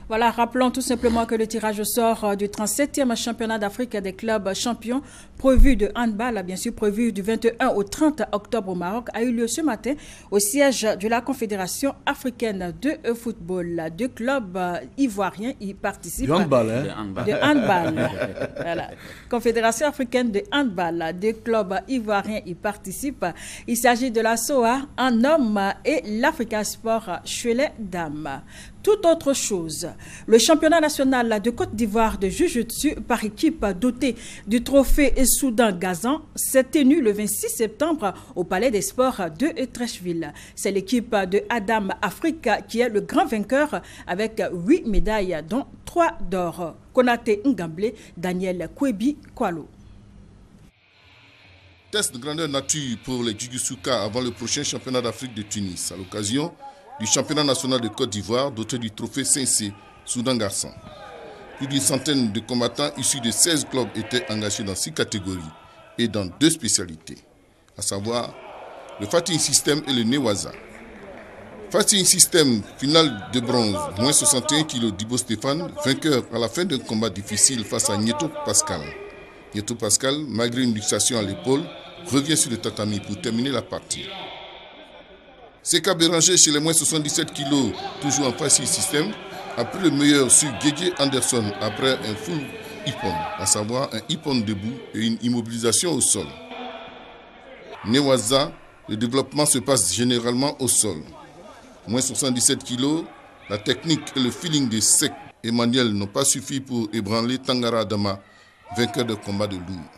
Voilà, rappelons tout simplement que le tirage au sort du 37e championnat d'Afrique des clubs champions prévu de handball, bien sûr prévu du 21 au 30 octobre au Maroc, a eu lieu ce matin au siège de la Confédération africaine de football. Deux clubs ivoiriens y participent. Du handball, hein? De handball. Voilà. Confédération africaine de handball. Deux clubs ivoiriens y participent. Il s'agit de la SOA en hommes et l'Africa Sport Cholet Dames. Tout autre chose, le championnat national de Côte d'Ivoire de Jiu-Jitsu par équipe doté du trophée Soudan-Gazan s'est tenu le 26 septembre au Palais des Sports de Trècheville. C'est l'équipe de Adam Africa qui est le grand vainqueur avec 8 médailles dont 3 d'or. Konaté Ngamble, Daniel Kwebi Kwalo. Test de grandeur nature pour les Jiu-Jitsuka avant le prochain championnat d'Afrique de Tunis à l'occasion du championnat national de Côte d'Ivoire doté du trophée CNC Soudan-Garçon. Plus d'une centaine de combattants issus de 16 clubs étaient engagés dans 6 catégories et dans 2 spécialités, à savoir le Fighting System et le Newaza. Fighting System, finale de bronze, moins 61 kg d'Ibo Stéphane, vainqueur à la fin d'un combat difficile face à Nieto Pascal. Nieto Pascal, malgré une luxation à l'épaule, revient sur le tatami pour terminer la partie. Seka Béranger chez les moins 77 kg, toujours en Fighting System, a pris le meilleur sur Guégué Anderson après un full ippon, à savoir un ippon debout et une immobilisation au sol. Newaza, le développement se passe généralement au sol. Moins 77 kg, la technique et le feeling de Sek Emmanuel n'ont pas suffi pour ébranler Tangara Adama, vainqueur de combat de lourd.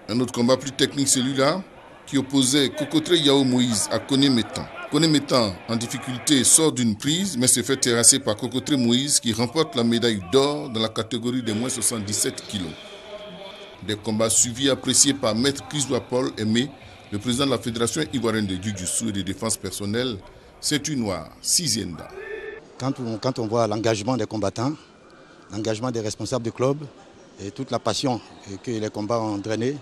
Un autre combat plus technique, celui-là, qui opposait Kokotre Yao Moïse à Kone Metan. Kone Metan, en difficulté, sort d'une prise, mais se fait terrasser par Kokotre Moïse qui remporte la médaille d'or dans la catégorie des moins 77 kg. Des combats suivis et appréciés par Maître Christophe Paul Aimé, le président de la Fédération ivoirienne de Jiu-Jitsu et de défense personnelle, ceinture noire, 6e dan. Quand on voit l'engagement des combattants, l'engagement des responsables du club et toute la passion que les combats ont drainé,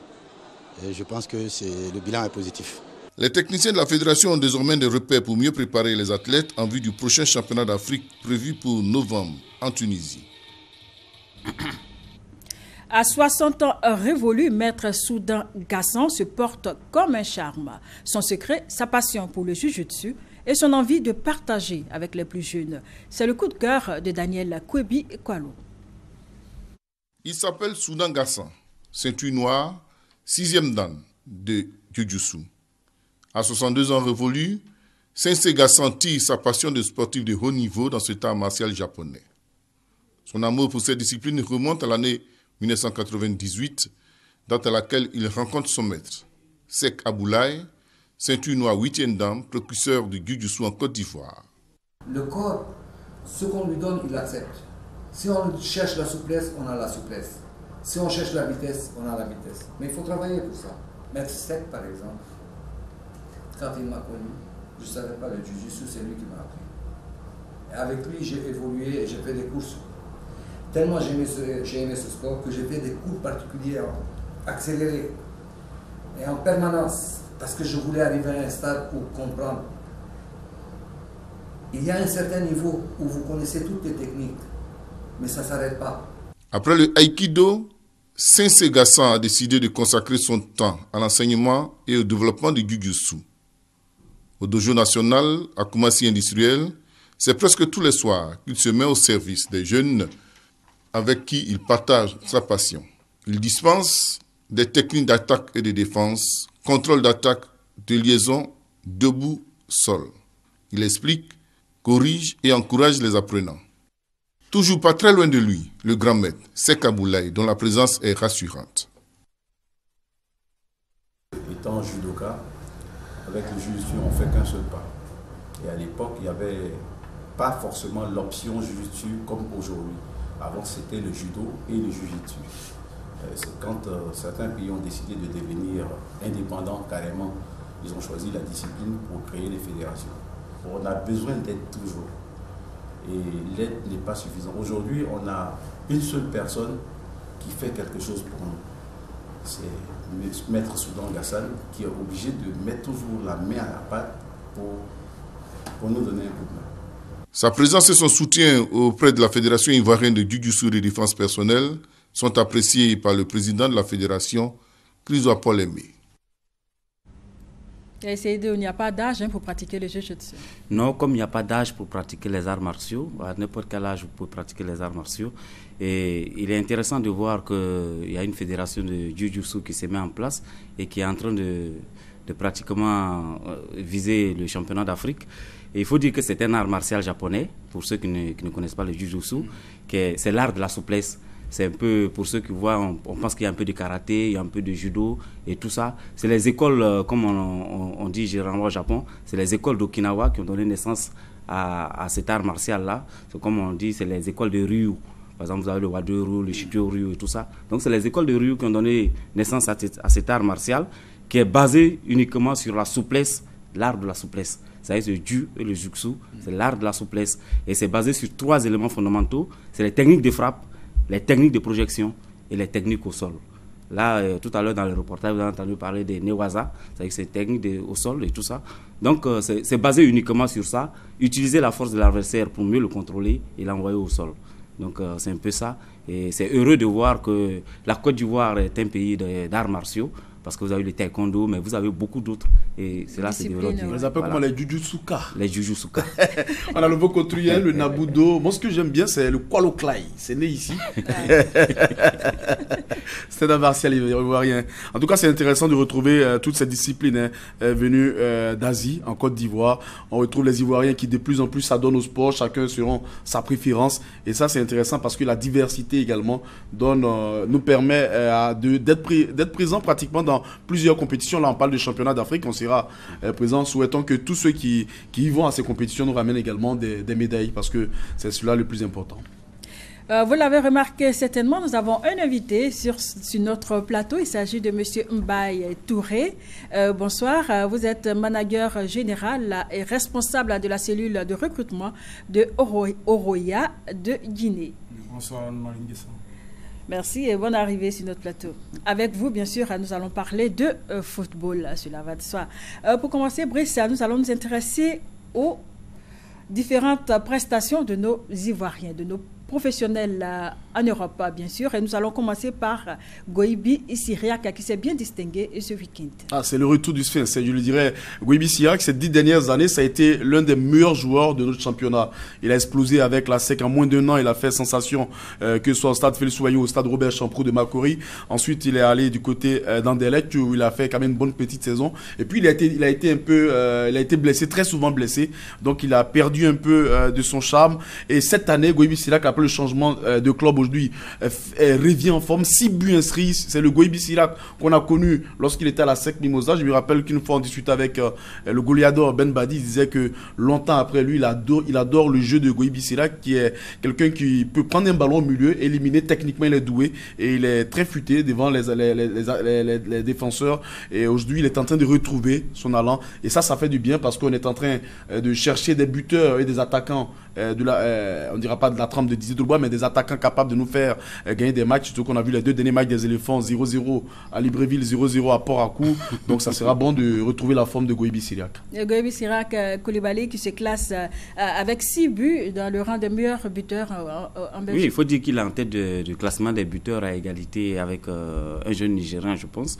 je pense que le bilan est positif. Les techniciens de la fédération ont désormais des repères pour mieux préparer les athlètes en vue du prochain championnat d'Afrique prévu pour novembre en Tunisie. À 60 ans révolus, Maître Soudan Gassan se porte comme un charme. Son secret, sa passion pour le jiu-jitsu et son envie de partager avec les plus jeunes. C'est le coup de cœur de Daniel Kwebi Kwalo. Il s'appelle Soudan Gassan, ceinture noire, 6e dan de Jiu-Jitsu. À 62 ans révolus, Sensei Gassan tire sa passion de sportif de haut niveau dans cet art martial japonais. Son amour pour cette discipline remonte à l'année 1998, date à laquelle il rencontre son maître, Sek Aboulaye, ceinture noire 8e dan, précurseur du Jiu-Jitsu en Côte d'Ivoire. Le corps, ce qu'on lui donne, il accepte. Si on cherche la souplesse, on a la souplesse. Si on cherche la vitesse, on a la vitesse. Mais il faut travailler pour ça. Maître Sek, par exemple, quand il m'a connu, je ne savais pas le jiu-jitsu, c'est lui qui m'a appris. Et avec lui, j'ai évolué et j'ai fait des courses. Tellement j'ai aimé ce sport que j'ai fait des cours particuliers accélérés et en permanence, parce que je voulais arriver à un stade où comprendre. Il y a un certain niveau où vous connaissez toutes les techniques, mais ça ne s'arrête pas. Après le Aikido, Sensei Gassan a décidé de consacrer son temps à l'enseignement et au développement du Jiu-Jitsu. Au dojo national, à Koumassi industriel, c'est presque tous les soirs qu'il se met au service des jeunes avec qui il partage sa passion. Il dispense des techniques d'attaque et de défense, contrôle d'attaque, de liaison, debout, sol. Il explique, corrige et encourage les apprenants. Toujours pas très loin de lui, le grand maître, Sek Aboulaye, dont la présence est rassurante. Étant judoka, avec le jiu-jitsu, on ne fait qu'un seul pas. Et à l'époque, il n'y avait pas forcément l'option jiu-jitsu comme aujourd'hui. Avant, c'était le judo et le jiu-jitsu. C'est quand certains pays ont décidé de devenir indépendants carrément, ils ont choisi la discipline pour créer les fédérations. On a besoin d'aide toujours. Et l'aide n'est pas suffisante. Aujourd'hui, on a une seule personne qui fait quelque chose pour nous. C'est Maître Soudan Gassan qui est obligé de mettre toujours la main à la pâte pour nous donner un coup de main. Sa présence et son soutien auprès de la Fédération ivoirienne de Jiu-Jitsu de défense personnelle sont appréciés par le président de la Fédération, Christophe Paul Aimé. Il n'y a pas d'âge pour pratiquer le Jiu-Jitsu. Non, comme il n'y a pas d'âge pour pratiquer les arts martiaux, à n'importe quel âge vous pouvez pratiquer les arts martiaux. Et il est intéressant de voir qu'il y a une fédération de Jiu-Jitsu qui se met en place et qui est en train de pratiquement viser le championnat d'Afrique. Et il faut dire que c'est un art martial japonais, pour ceux qui ne connaissent pas le Jiu-Jitsu, c'est l'art de la souplesse. C'est un peu, pour ceux qui voient, on pense qu'il y a un peu de karaté, il y a un peu de judo et tout ça. C'est les écoles, comme on dit généralement au Japon, c'est les écoles d'Okinawa qui ont donné naissance à cet art martial-là. C'est comme on dit, c'est les écoles de Ryu. Par exemple, vous avez le Wado-ryu, le Shijo-ryu et tout ça. Donc c'est les écoles de Ryu qui ont donné naissance à cet art martial qui est basé uniquement sur la souplesse, l'art de la souplesse. C'est le Jiu et le Jutsu, c'est l'art de la souplesse. Et c'est basé sur 3 éléments fondamentaux. C'est les techniques de frappe, les techniques de projection et les techniques au sol. Là, tout à l'heure dans le reportage, vous avez entendu parler des Newaza, c'est-à-dire que c'est techniques au sol et tout ça. Donc, c'est basé uniquement sur ça. Utiliser la force de l'adversaire pour mieux le contrôler et l'envoyer au sol. Donc, c'est un peu ça. Et c'est heureux de voir que la Côte d'Ivoire est un pays d'arts martiaux, parce que vous avez le taekwondo, mais vous avez beaucoup d'autres. Et c'est là, c'est développé. On les appelle comment les Jujutsuka. Les Jujutsuka. On a le Vokotrien, le Nabudo. Moi, ce que j'aime bien, c'est le Kwaloklai. C'est né ici. C'est un martial ivoirien. En tout cas, c'est intéressant de retrouver toutes ces disciplines venues d'Asie, en Côte d'Ivoire. On retrouve les Ivoiriens qui de plus en plus s'adonnent au sport, chacun selon sa préférence. Et ça, c'est intéressant parce que la diversité également nous permet d'être présents pratiquement dans plusieurs compétitions. Là, on parle de championnat d'Afrique, on sera présent. Souhaitons que tous ceux qui y vont à ces compétitions nous ramènent également des médailles, parce que c'est cela le plus important. Vous l'avez remarqué certainement, nous avons un invité sur notre plateau. Il s'agit de M. Mbaye Touré. Bonsoir, vous êtes manager général et responsable de la cellule de recrutement de Oroya de Guinée. Bonsoir, Maringuessa. Merci et bonne arrivée sur notre plateau. Avec vous, bien sûr, nous allons parler de football, cela va de soi. Pour commencer, Brice, nous allons nous intéresser aux différentes prestations de nos Ivoiriens, de nos professionnels en Europe, bien sûr. Et nous allons commencer par Goibi Siriak, qui s'est bien distingué ce week-end. C'est le retour du Sphinx, je le dirais. Goibi Siriak, ces 10 dernières années, ça a été l'un des meilleurs joueurs de notre championnat. Il a explosé avec la SEC en moins d'1 an. Il a fait sensation, que ce soit au stade Félix Houphouët ou au stade Robert Champrou de Makori. Ensuite, il est allé du côté d'Anderlecht, où il a fait quand même une bonne petite saison. Et puis, il a été blessé, très souvent blessé. Donc, il a perdu un peu de son charme. Et cette année, Goibi Siriak, après le changement de club aujourd'hui, revient en forme. 6 buts inscrits. C'est le Goibi Siriak qu'on a connu lorsqu'il était à la SEC Mimosa. Je me rappelle qu'une fois on discutait avec le Goliador Ben Badi, il disait que longtemps après lui, il adore le jeu de Goibi Siriak, qui est quelqu'un qui peut prendre un ballon au milieu, éliminer techniquement, il est doué et il est très futé devant les défenseurs. Et aujourd'hui, il est en train de retrouver son allant. Et ça fait du bien, parce qu'on est en train de chercher des buteurs et des attaquants on dira pas de la trempe de Didier Drogba, mais des attaquants capables de nous faire gagner des matchs. Surtout qu'on a vu les 2 derniers matchs des éléphants, 0-0 à Libreville, 0-0 à Port-à-Coup. Donc ça sera bon de retrouver la forme de Goibi Siriak. Goibi Siriak Koulibaly qui se classe avec 6 buts dans le rang des meilleurs buteurs en Belgique. Oui, il faut dire qu'il est en tête du classement des buteurs à égalité avec un jeune Nigérien, je pense.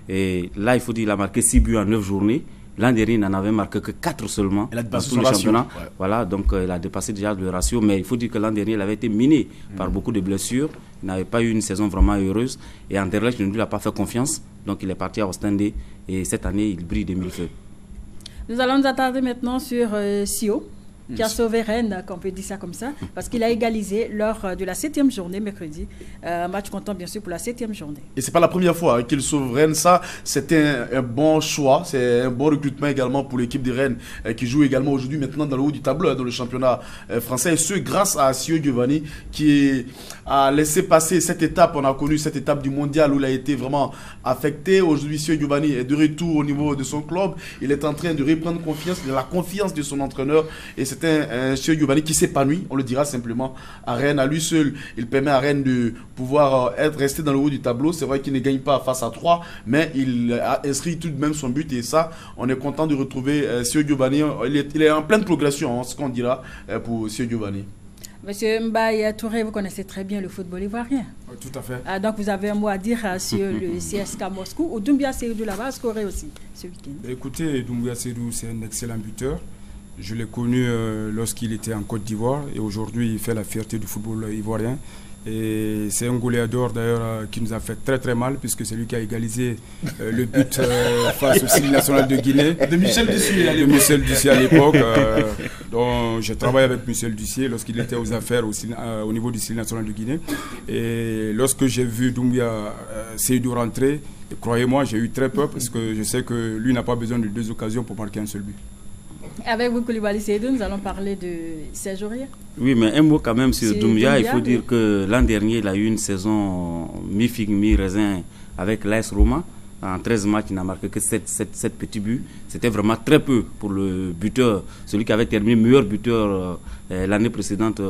Et là, il faut dire qu'il a marqué 6 buts en 9 journées. L'an dernier, il n'en avait marqué que 4 seulement dans tout le championnat. Ouais. Voilà, donc il a dépassé déjà le ratio. Mais il faut dire que l'an dernier, il avait été miné par beaucoup de blessures. Il n'avait pas eu une saison vraiment heureuse. Et Anderlecht ne lui a pas fait confiance. Donc il est parti à Ostende. Et cette année, il brille de mille feux. Nous allons nous attarder maintenant sur Sio, qui a sauvé Rennes, qu'on peut dire ça comme ça, parce qu'il a égalisé lors de la 7e journée, mercredi. Match comptant bien sûr pour la 7e journée. Et c'est pas la première fois qu'il sauve Rennes. Ça, c'était un bon choix, c'est un bon recrutement également pour l'équipe de Rennes, qui joue également aujourd'hui maintenant dans le haut du tableau, dans le championnat français. Et ce, grâce à Sio Giovanni, qui a laissé passer cette étape. On a connu cette étape du mondial où il a été vraiment affecté. Aujourd'hui, Sio Giovanni est de retour au niveau de son club. Il est en train de reprendre confiance, de la confiance de son entraîneur. Et c'est un Sio Giovanni qui s'épanouit, on le dira simplement, à Rennes. À lui seul, il permet à Rennes de pouvoir resté dans le haut du tableau. C'est vrai qu'il ne gagne pas face à 3, mais il a inscrit tout de même son but. Et ça, on est content de retrouver Sio Giovanni. Il est en pleine progression, ce qu'on dira pour Sio Giovanni. Monsieur Mbaye Touré, vous connaissez très bien le football ivoirien. Oui, tout à fait. Donc vous avez un mot à dire sur le CSKA Moscou ou Doumbia Seydou là-bas, scoré aussi ce week-end. Écoutez, Doumbia Seydou, c'est un excellent buteur. Je l'ai connu lorsqu'il était en Côte d'Ivoire et aujourd'hui il fait la fierté du football ivoirien. Et c'est un goléador d'ailleurs qui nous a fait très très mal puisque c'est lui qui a égalisé le but face au Style national de Guinée. De Michel Dussier à l'époque. De Michel Dussier à l'époque. Donc j'ai travaillé avec Michel Dussier lorsqu'il était aux affaires au niveau du Style national de Guinée. Et lorsque j'ai vu Doumbia Seydou rentrer, croyez-moi, j'ai eu très peur parce que je sais que lui n'a pas besoin de 2 occasions pour marquer un seul but. Avec vous, Koulibaly Seydou, nous allons parler de Serge Aurier. Oui, mais un mot quand même sur Doumbia. Il faut dire que l'an dernier, il a eu une saison mi-figue, mi-raisin avec l'AS Roma. En 13 matchs, il n'a marqué que 7 petits buts. C'était vraiment très peu pour le buteur, celui qui avait terminé meilleur buteur l'année précédente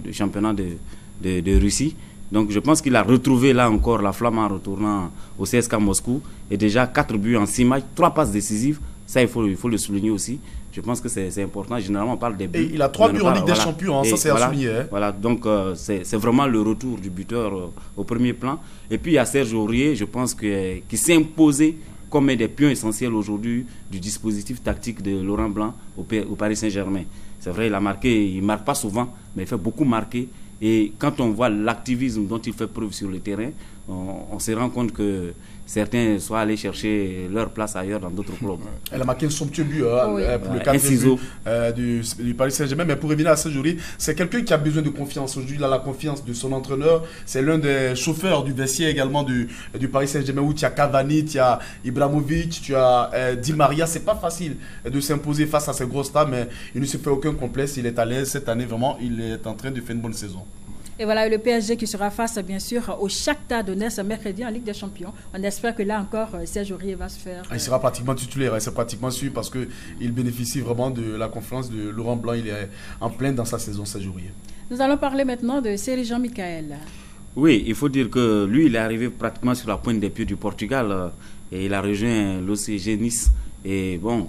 du championnat de Russie. Donc je pense qu'il a retrouvé là encore la flamme en retournant au CSKA Moscou. Et déjà 4 buts en 6 matchs, 3 passes décisives. Ça, il faut le souligner aussi. Je pense que c'est important. Généralement, on parle des buts. Et il a 3 buts en Ligue des Champions, ça c'est à souligner. Hein. Voilà, donc c'est vraiment le retour du buteur au premier plan. Et puis il y a Serge Aurier, je pense, qui s'est imposé comme un des pions essentiels aujourd'hui du dispositif tactique de Laurent Blanc au Paris Saint-Germain. C'est vrai, il a marqué, il ne marque pas souvent, mais il fait beaucoup marquer. Et quand on voit l'activisme dont il fait preuve sur le terrain, on se rend compte que certains sont allés chercher leur place ailleurs dans d'autres clubs. Elle a marqué un somptueux but pour le 4 du Paris Saint-Germain. Mais pour revenir à Serge Aurier, c'est quelqu'un qui a besoin de confiance. Aujourd'hui, il a la confiance de son entraîneur. C'est l'un des chauffeurs du vestiaire également du Paris Saint-Germain où tu as Cavani, tu as Ibrahimovic, tu as Di Maria. C'est pas facile de s'imposer face à ces gros stars, mais il ne se fait aucun complexe. Il est à l'aise cette année. Vraiment, il est en train de faire une bonne saison. Et voilà, le PSG qui sera face, bien sûr, au Shakhtar Donetsk ce mercredi en Ligue des Champions. On espère que là encore, Serge Aurier va se faire... Il sera pratiquement titulaire, c'est pratiquement sûr parce qu'il bénéficie vraiment de la confiance de Laurent Blanc. Il est en plein dans sa saison, Serge Aurier. Nous allons parler maintenant de Seri Jean-Michael. Oui, il faut dire que lui, il est arrivé pratiquement sur la pointe des pieds du Portugal et il a rejoint l'OCG Nice. Et bon,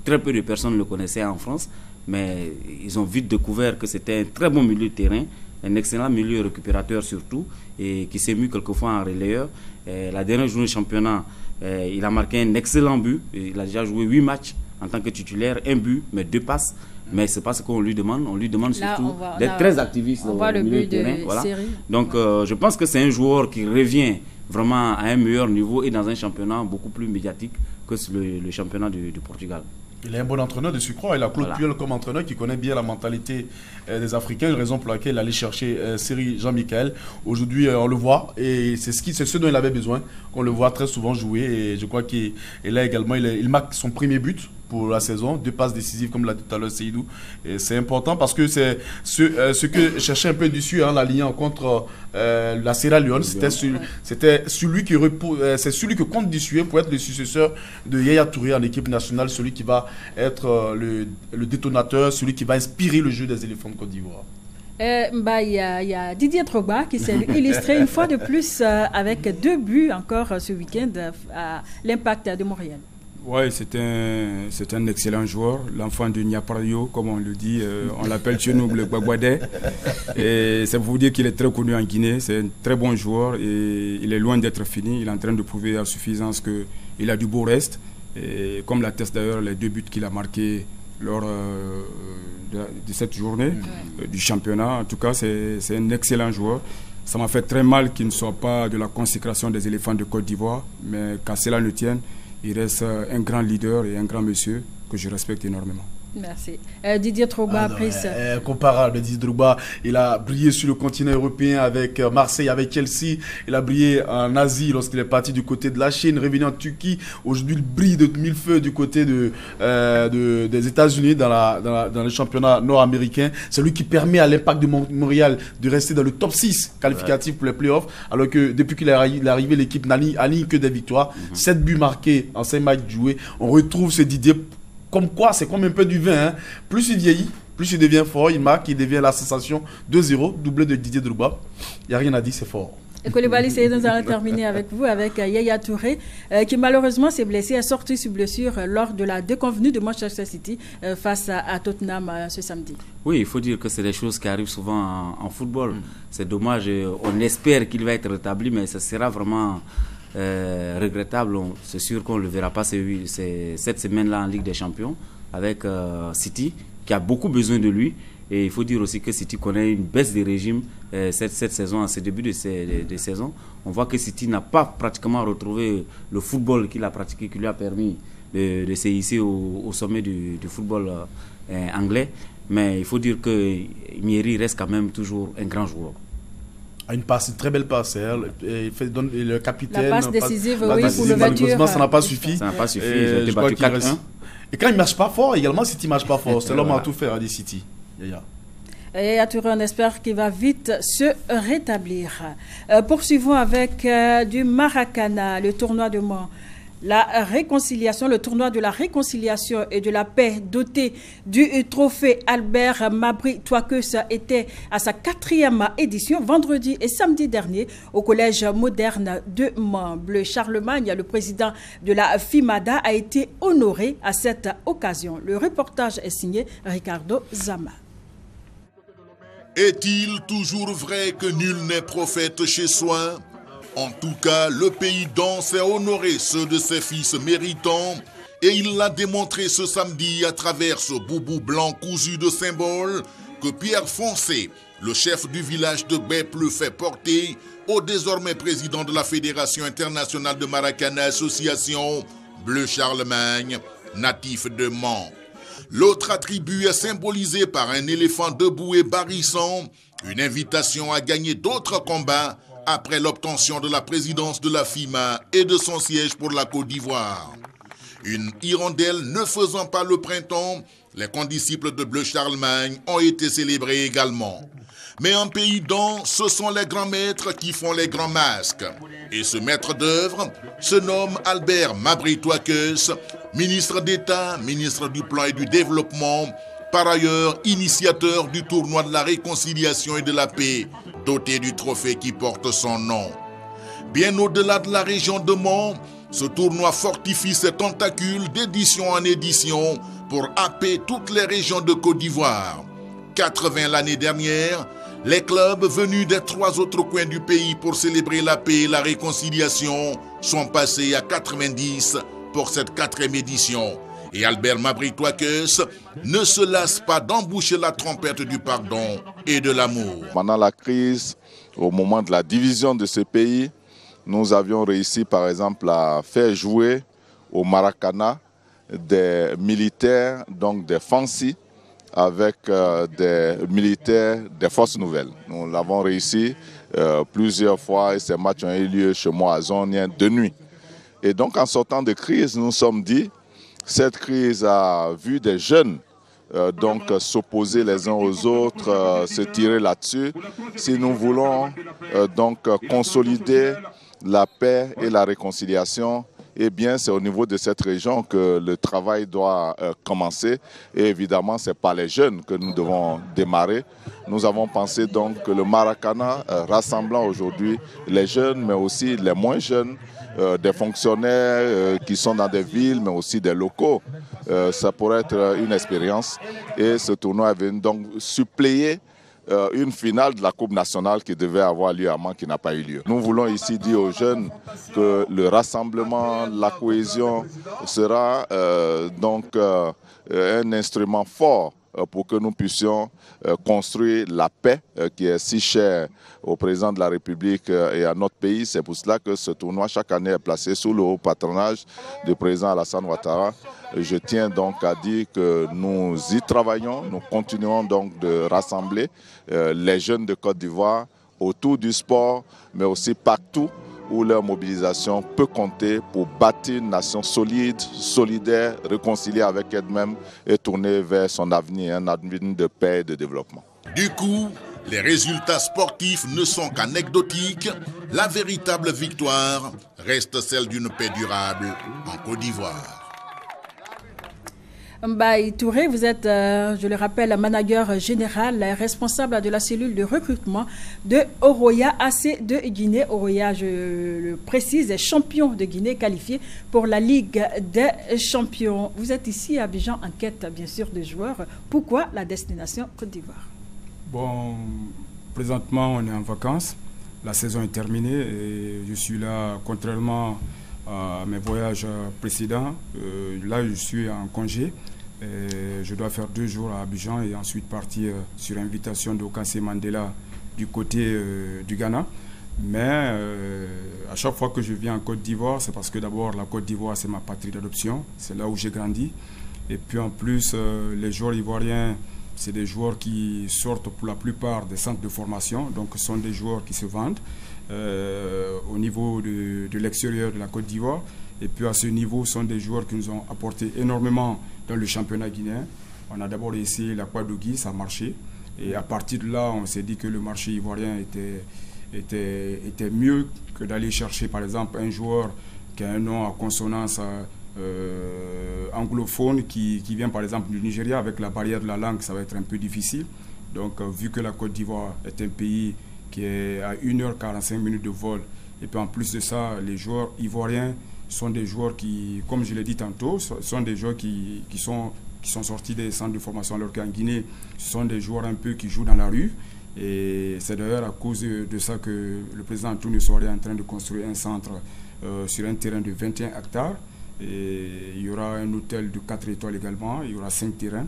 très peu de personnes le connaissaient en France, mais ils ont vite découvert que c'était un très bon milieu de terrain, un excellent milieu récupérateur surtout, et qui s'est mis quelquefois en relayeur. La dernière journée de championnat, il a marqué un excellent but. Il a déjà joué 8 matchs en tant que titulaire, 1 but, mais 2 passes. Mais ce n'est pas ce qu'on lui demande. On lui demande là, surtout d'être très activiste on voit le milieu but de terrain. Voilà. Série. Donc je pense que c'est un joueur qui revient vraiment à un meilleur niveau et dans un championnat beaucoup plus médiatique que le championnat du Portugal. Il est un bon entraîneur de surcroît. Il a Claude Puel comme entraîneur qui connaît bien la mentalité des Africains. Une raison pour laquelle il allait chercher Seri Jean-Michael. Aujourd'hui, on le voit et c'est ce dont il avait besoin. On le voit très souvent jouer et je crois qu'il là également, il marque son premier but pour la saison, 2 passes décisives comme l'a dit tout à l'heure Seydou. Et c'est important parce que c'est ce que cherchait un peu dessus l'alliant contre la Sierra Leone. C'était celui que compte dissuer pour être le successeur de Yaya Touré en équipe nationale, celui qui va être le détonateur, celui qui va inspirer le jeu des éléphants de Côte d'Ivoire. Il y a Didier Drogba qui s'est illustré une fois de plus avec 2 buts encore ce week-end à l'Impact de Montréal. Oui, c'est un excellent joueur, l'enfant de Niaprayo, comme on le dit, on l'appelle chez nous le Gbagwadé. Et ça vous dire qu'il est très connu en Guinée, c'est un très bon joueur et il est loin d'être fini. Il est en train de prouver à suffisance qu'il a du beau reste. Et comme l'attestent d'ailleurs les 2 buts qu'il a marqués lors de cette journée du championnat, en tout cas c'est un excellent joueur. Ça m'a fait très mal qu'il ne soit pas de la consécration des éléphants de Côte d'Ivoire, mais qu'à cela ne tienne, il reste un grand leader et un grand monsieur que je respecte énormément. Merci. Didier Drogba, comparable, Didier Drogba, il a brillé sur le continent européen avec Marseille, avec Chelsea. Il a brillé en Asie lorsqu'il est parti du côté de la Chine, revenu en Turquie. Aujourd'hui, il brille de mille feux du côté des États-Unis dans le championnat nord-américain. C'est lui qui permet à l'Impact de Montréal de rester dans le top 6 qualificatif pour les playoffs. Alors que depuis qu'il est arrivé, l'équipe n'aligne que des victoires. 7 buts marqués en 5 matchs joués. On retrouve ce Didier. Comme quoi, c'est comme un peu du vin. Hein. Plus il vieillit, Plus il devient fort, il marque, il devient la sensation. 2-0, doublé de Didier Drogba. Il n'y a rien à dire, c'est fort. Et Koulibaly, nous allons terminer avec vous, avec Yaya Touré, qui malheureusement s'est blessé, est sorti sur blessure lors de la déconvenue de Manchester City face à Tottenham ce samedi. Oui, il faut dire que c'est des choses qui arrivent souvent en football. C'est dommage, on espère qu'il va être rétabli, mais ça sera vraiment regrettable. C'est sûr qu'on ne le verra pas cette semaine-là en Ligue des Champions avec City, qui a beaucoup besoin de lui. Et il faut dire aussi que City connaît une baisse des régimes cette saison, à ce début de saison. On voit que City n'a pas pratiquement retrouvé le football qu'il a pratiqué, qui lui a permis de se hisser au sommet du football anglais. Mais il faut dire que Mieri reste quand même toujours un grand joueur. Une très belle passe. Donne le capitaine. La passe décisive, oui, pour l'ouverture. Malheureusement, ça n'a pas suffi. Ça n'a pas suffi. Ils ont battu 4-1. Et quand il ne marche pas fort, également, City ne marche pas fort. C'est l'homme à tout faire, à dit City. Et Touré, on espère qu'il va vite se rétablir. Poursuivons avec du Maracana, le tournoi de Mans. Le tournoi de la réconciliation et de la paix doté du trophée Albert Mabry Touakeus était à sa 4e édition vendredi et samedi dernier au collège moderne de Mans. Bleu Charlemagne, le président de la FIMADA, a été honoré à cette occasion. Le reportage est signé Ricardo Zama. Est-il toujours vrai que nul n'est prophète chez soi? En tout cas, le pays danse et a honoré ceux de ses fils méritants et il l'a démontré ce samedi à travers ce boubou blanc cousu de symboles que Pierre Foncé, le chef du village de Bèple, fait porter au désormais président de la Fédération internationale de Maracana Association, Bleu Charlemagne, natif de Mans. L'autre attribut est symbolisé par un éléphant debout et barrissant, une invitation à gagner d'autres combats après l'obtention de la présidence de la FIMA et de son siège pour la Côte d'Ivoire. Une hirondelle ne faisant pas le printemps, les condisciples de Bleu Charlemagne ont été célébrés également. Mais en pays d'An, ce sont les grands maîtres qui font les grands masques. Et ce maître d'œuvre se nomme Albert Mabry Touakeus, ministre d'État, ministre du Plan et du Développement, par ailleurs initiateur du tournoi de la réconciliation et de la paix, doté du trophée qui porte son nom. Bien au-delà de la région de Mans, ce tournoi fortifie ses tentacules d'édition en édition pour happer toutes les régions de Côte d'Ivoire. 80 l'année dernière, les clubs venus des 3 autres coins du pays pour célébrer la paix et la réconciliation sont passés à 90 pour cette 4e édition. Et Albert Mabry Touakeus ne se lasse pas d'emboucher la trompette du pardon et de l'amour. Pendant la crise, au moment de la division de ce pays, nous avions réussi par exemple à faire jouer au Maracana des militaires, donc des Fancy, avec des militaires des Forces Nouvelles. Nous l'avons réussi plusieurs fois et ces matchs ont eu lieu chez moi à Zonien de nuit. Et donc en sortant de crise, nous nous sommes dit, cette crise a vu des jeunes s'opposer les uns aux autres, se tirer là-dessus. Si nous voulons consolider la paix et la réconciliation, eh bien c'est au niveau de cette région que le travail doit commencer. Et évidemment, ce n'est pas les jeunes que nous devons démarrer. Nous avons pensé donc que le Maracana, rassemblant aujourd'hui les jeunes, mais aussi les moins jeunes, des fonctionnaires qui sont dans des villes, mais aussi des locaux. Ça pourrait être une expérience. Et ce tournoi est venu donc suppléer une finale de la Coupe nationale qui devait avoir lieu à Mans, qui n'a pas eu lieu. Nous voulons ici dire aux jeunes que le rassemblement, la cohésion sera un instrument fort pour que nous puissions construire la paix qui est si chère au président de la République et à notre pays. C'est pour cela que ce tournoi chaque année est placé sous le haut patronage du président Alassane Ouattara. Je tiens donc à dire que nous y travaillons, nous continuons donc de rassembler les jeunes de Côte d'Ivoire autour du sport, mais aussi partout où leur mobilisation peut compter pour bâtir une nation solide, solidaire, réconciliée avec elle-même et tournée vers son avenir, un avenir de paix et de développement. Du coup, les résultats sportifs ne sont qu'anecdotiques. La véritable victoire reste celle d'une paix durable en Côte d'Ivoire. Mbaye Touré, vous êtes, je le rappelle, manager général, responsable de la cellule de recrutement de Oroya AC de Guinée. Oroya, je le précise, est champion de Guinée qualifié pour la Ligue des champions. Vous êtes ici à Abidjan en quête, bien sûr, de joueurs. Pourquoi la destination Côte d'Ivoire? Bon, présentement, on est en vacances. La saison est terminée et je suis là, contrairement à mes voyages précédents. Là, je suis en congé. Je dois faire 2 jours à Abidjan et ensuite partir sur invitation de Okansé Mandela du côté du Ghana. Mais à chaque fois que je viens en Côte d'Ivoire, c'est parce que d'abord la Côte d'Ivoire c'est ma patrie d'adoption, c'est là où j'ai grandi. Et puis en plus, les joueurs ivoiriens, c'est des joueurs qui sortent pour la plupart des centres de formation, donc ce sont des joueurs qui se vendent au niveau de l'extérieur de la Côte d'Ivoire. Et puis à ce niveau, ce sont des joueurs qui nous ont apporté énormément dans le championnat guinéen. On a d'abord essayé la Quadogui, ça a marché. Et à partir de là, on s'est dit que le marché ivoirien était mieux que d'aller chercher par exemple un joueur qui a un nom à consonance anglophone qui vient par exemple du Nigeria. Avec la barrière de la langue, ça va être un peu difficile. Donc vu que la Côte d'Ivoire est un pays qui est à 1h45 de vol, et puis en plus de ça, les joueurs ivoiriens sont des joueurs qui, comme je l'ai dit tantôt, sont des joueurs qui sont sortis des centres de formation, alors qu'en Guinée, ce sont des joueurs un peu qui jouent dans la rue. Et c'est d'ailleurs à cause de ça que le président Antonio Soare est en train de construire un centre sur un terrain de 21 hectares. Et il y aura un hôtel de 4 étoiles également, il y aura 5 terrains.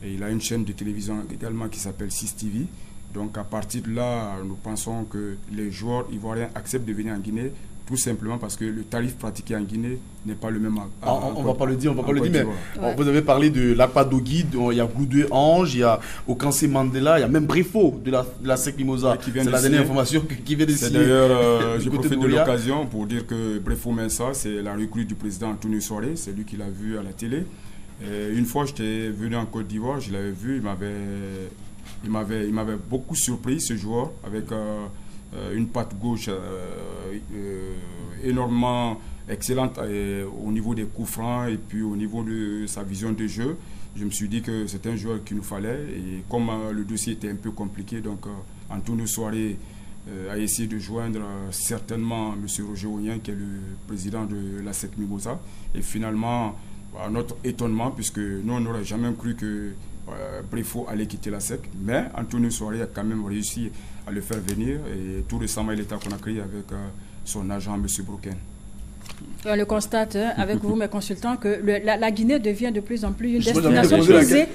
Et il a une chaîne de télévision également qui s'appelle 6 TV. Donc à partir de là, nous pensons que les joueurs ivoiriens acceptent de venir en Guinée, tout simplement parce que le tarif pratiqué en Guinée n'est pas le même. On va pas le dire, mais vous avez parlé de l'Aquadogui, il y a Goudoué Ange, il y a Okansé Mandela, il y a même Brefo de la SEC Mimosa. C'est la dernière information qui vient de signer. C'est d'ailleurs, je profite de l'occasion pour dire que Brefo Mensa, c'est la recrue du président Antonio Soare, c'est lui qui l'a vu à la télé. Et une fois, j'étais venu en Côte d'Ivoire, je l'avais vu, il m'avait beaucoup surpris, ce joueur, avec une patte gauche énormément excellente au niveau des coups francs et puis au niveau de sa vision de jeu. Je me suis dit que c'était un joueur qu'il nous fallait, et comme le dossier était un peu compliqué, donc Antonio Soare a essayé de joindre certainement M. Roger Oyen, qui est le président de la SEC Mimosa, et finalement, à notre étonnement, puisque nous on n'aurait jamais cru que Brefo allait quitter la SEC, mais Antonio Soare a quand même réussi à le faire venir, et tout récemment il était à Conakry avec son agent M. Broken. On le constate avec vous, mes consultants, que la Guinée devient de plus en plus une destination prisée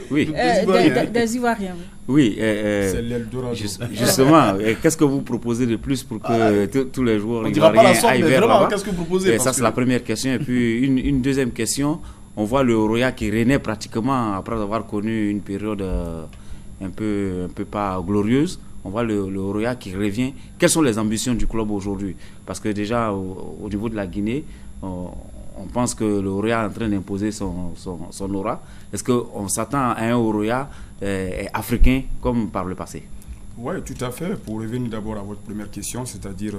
des Ivoiriens. Oui, c'est l'Eldorado. Justement, qu'est-ce que vous proposez de plus pour que tous les joueurs ivoiriens aillent vers là-bas? Qu'est-ce que vous proposez? Ça, c'est la première question. Et puis, une deuxième question. On voit le Oroya qui renaît pratiquement après avoir connu une période un peu pas glorieuse. On voit le Oroya qui revient. Quelles sont les ambitions du club aujourd'hui? Parce que déjà, au niveau de la Guinée, on pense que le Oroya est en train d'imposer son aura. Est-ce qu'on s'attend à un Oroya africain comme par le passé? Oui, tout à fait. Pour revenir d'abord à votre première question, c'est-à-dire